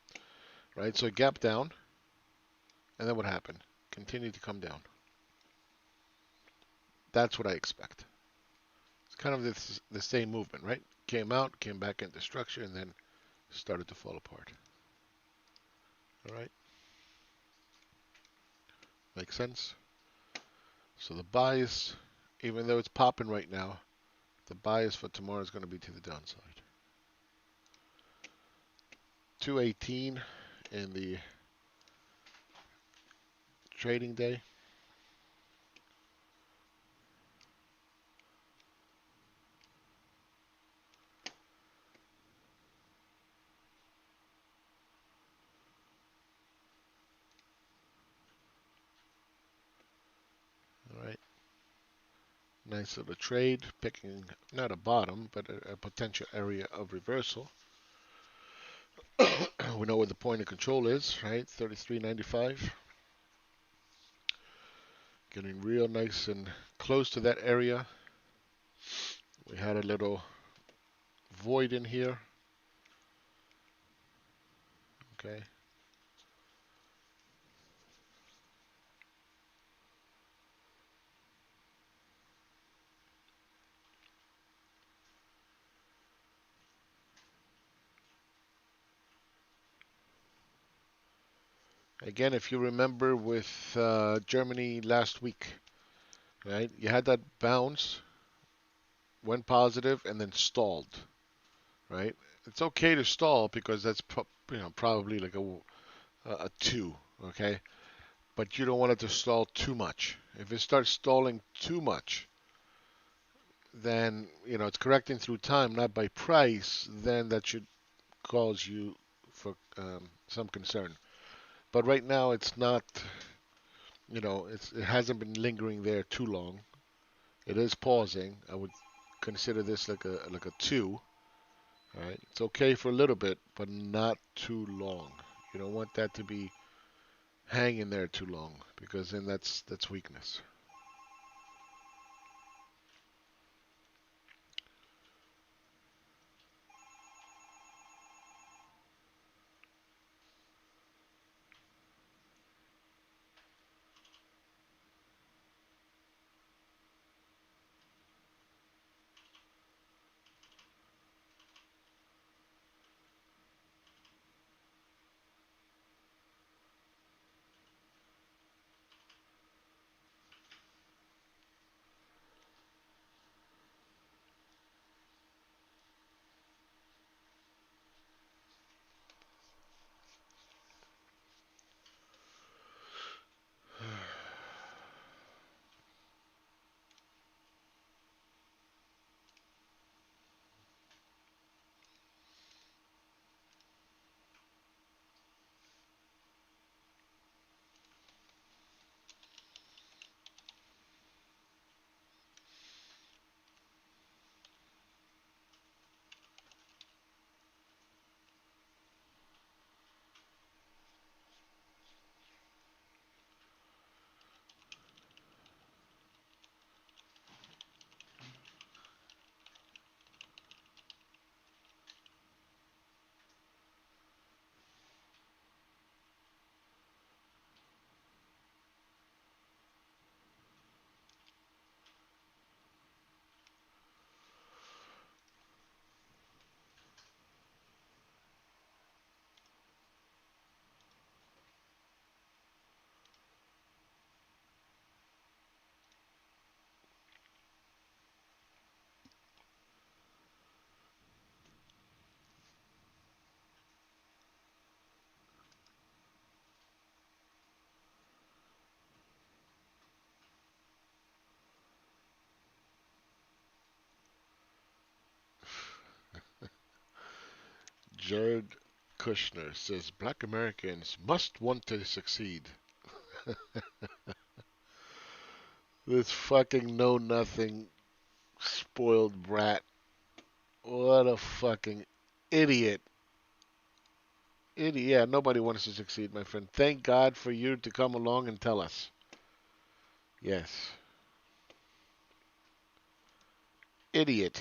Right? So it gapped down. And then what happened? Continued to come down. That's what I expect. It's kind of the same movement, right? Came out, came back into structure, and then started to fall apart. All right? Makes sense? So the bias, even though it's popping right now, the bias for tomorrow is going to be to the downside. 218 in the trading day. All right. Nice little trade, picking not a bottom, but a potential area of reversal. We know where the point of control is, right? 33.95. Getting real nice and close to that area. We had a little void in here. Okay. Again, if you remember with Germany last week, right? You had that bounce, went positive, and then stalled, right? It's okay to stall because that's probably like a two, okay? But you don't want it to stall too much. If it starts stalling too much, then it's correcting through time, not by price. Then that should cause you for some concern. But right now, it's not. It hasn't been lingering there too long. It is pausing. I would consider this like a two. All right. It's okay for a little bit, but not too long. You don't want that to be hanging there too long because then that's weakness. Jared Kushner says Black Americans must want to succeed. This fucking know nothing spoiled brat. What a fucking idiot. Idiot. Yeah, nobody wants to succeed, my friend. Thank God for you to come along and tell us. Yes. Idiot.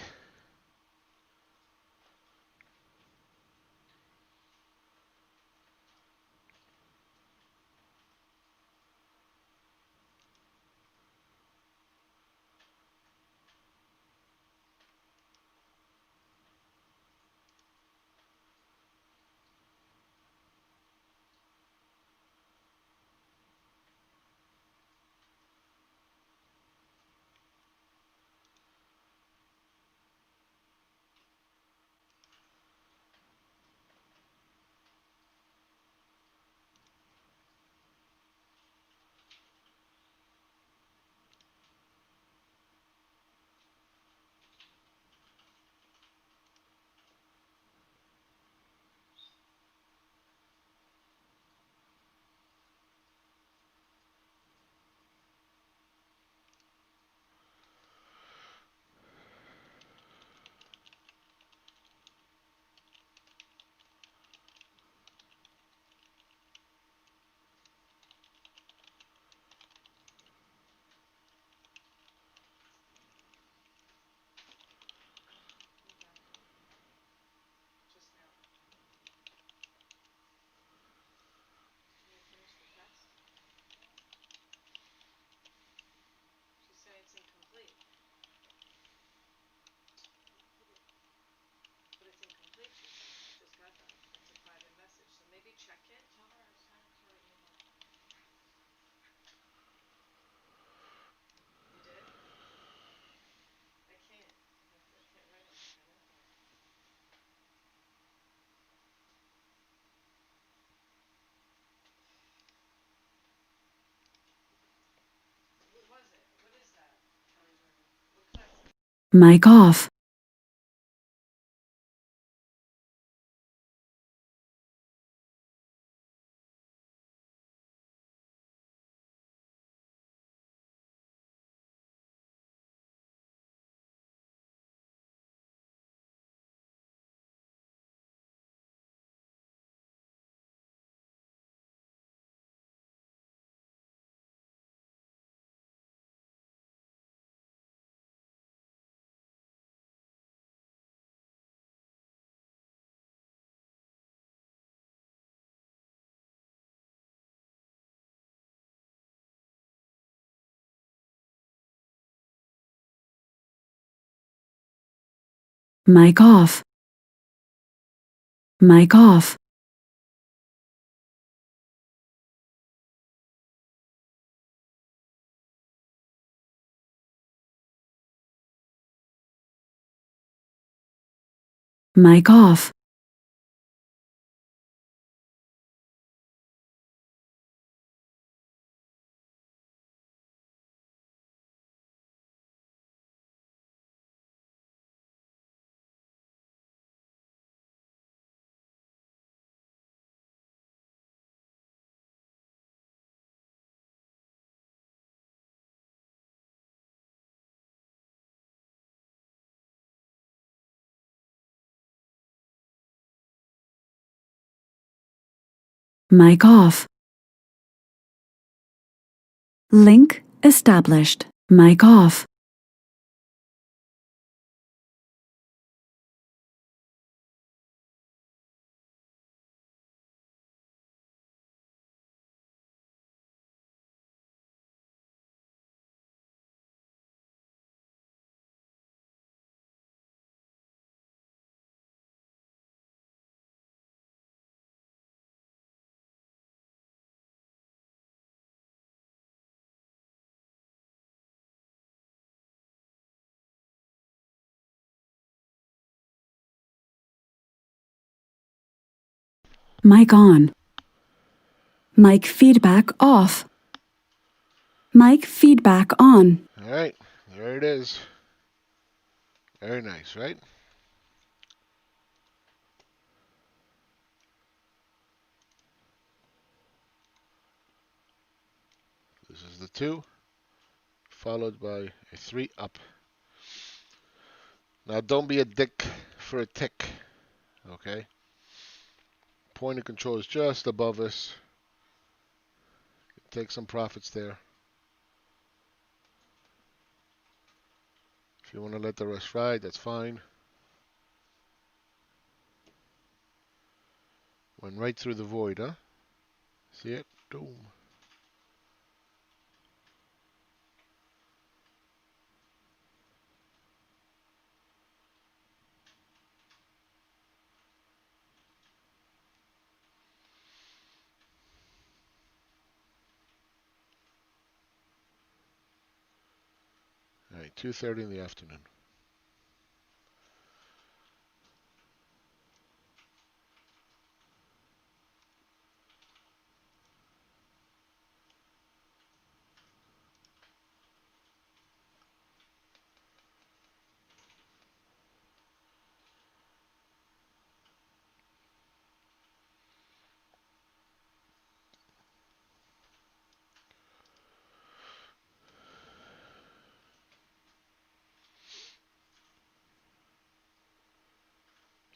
Mic off. Mic off. Mic off. Mic off. Mic off. Link established. Mic off. Mic on. Mic feedback off. Mic feedback on. All right, there it is. Very nice, right? This is the 2, followed by a 3 up. Now don't be a dick for a tick, okay? Point of control is just above us. Take some profits there. If you want to let the rest ride, that's fine. Went right through the void, huh? See it? Boom. All right, 2:30 in the afternoon.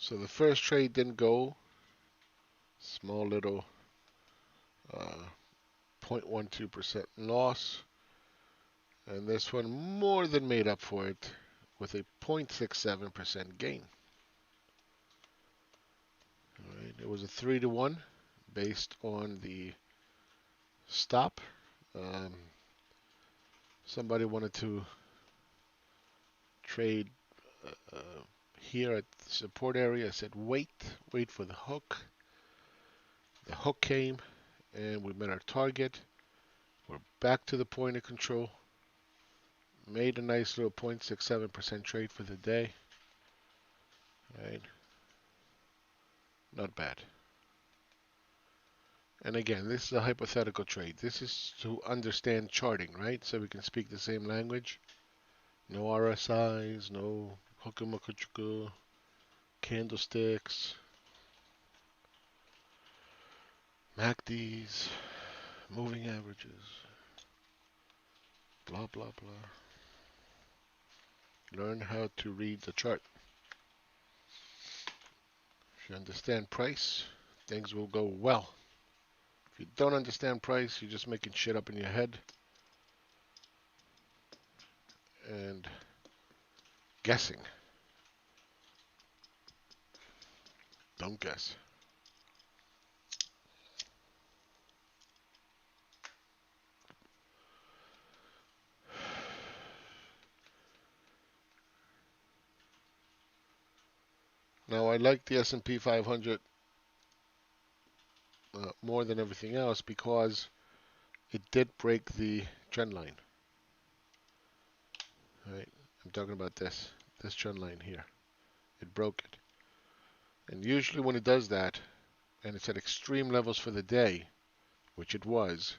So the first trade didn't go. Small little 0.12% loss. And this one more than made up for it with a 0.67% gain. All right, it was a 3-to-1 based on the stop. Um, somebody wanted to trade here at the support area. I said, wait for the hook. The hook came, and we met our target. We're back to the point of control. Made a nice little 0.67% trade for the day. Right? Not bad. And again, this is a hypothetical trade. This is to understand charting, right? So we can speak the same language. No RSIs, no hokumakuchuku, candlesticks, MACDs, moving averages, blah, blah, blah. Learn how to read the chart. If you understand price, things will go well. If you don't understand price, you're just making shit up in your head and guessing. Don't guess. Now I like the S&P 500 more than everything else because it did break the trend line. Right? I'm talking about this trend line here. It broke it. And usually when it does that, and it's at extreme levels for the day, which it was,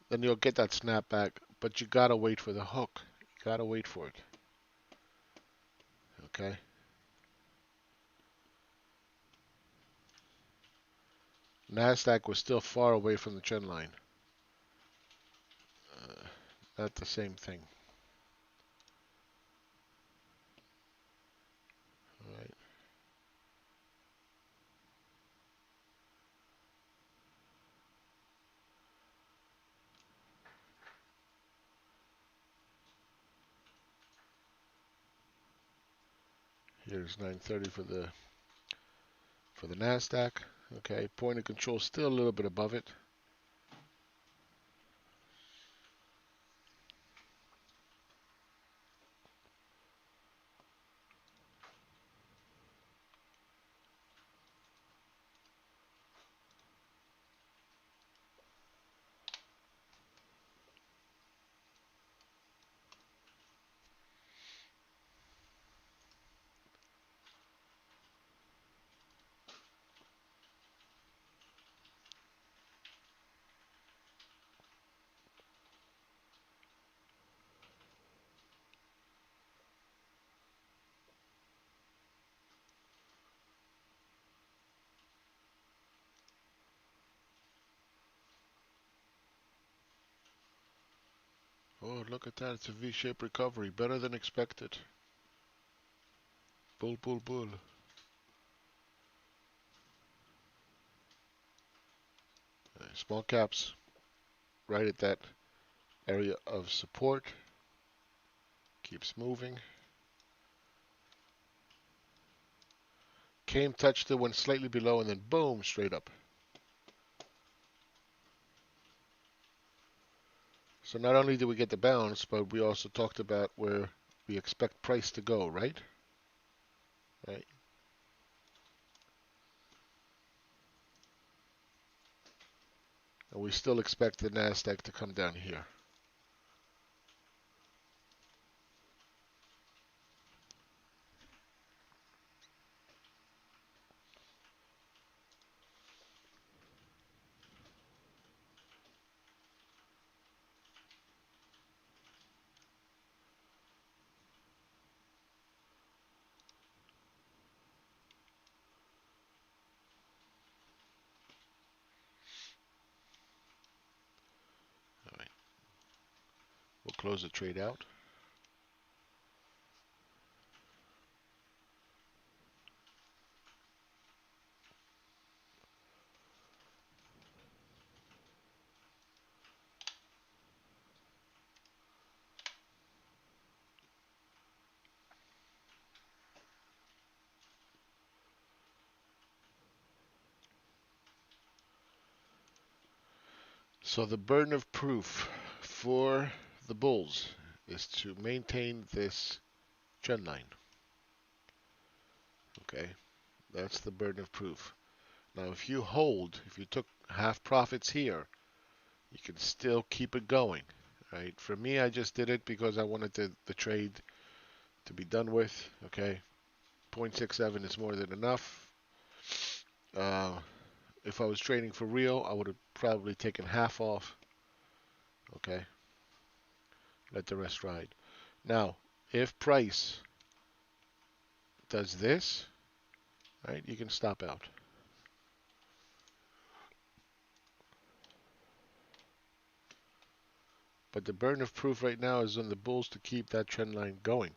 then you'll get that snapback, but you gotta wait for the hook. You gotta wait for it. Okay? NASDAQ was still far away from the trend line. Not the same thing. All right. Here's 930 for the NASDAQ. Okay, point of control still a little bit above it. Oh, look at that. It's a V-shaped recovery. Better than expected. Bull, bull, bull. Small caps right at that area of support. Keeps moving. Came, touched it, went slightly below, and then boom, straight up. So not only did we get the bounce, but we also talked about where we expect price to go, right? Right. And we still expect the NASDAQ to come down here. All right. We'll close the trade out. So the burden of proof for the bulls is to maintain this trend line. Okay, that's the burden of proof. Now, if you hold, if you took half profits here, you can still keep it going. Right? For me, I just did it because I wanted the trade to be done with. Okay, 0.67 is more than enough. Uh, if I was trading for real, I would have probably taken half off. Okay, let the rest ride. Now, if price does this, right, you can stop out. But the burden of proof right now is on the bulls to keep that trend line going.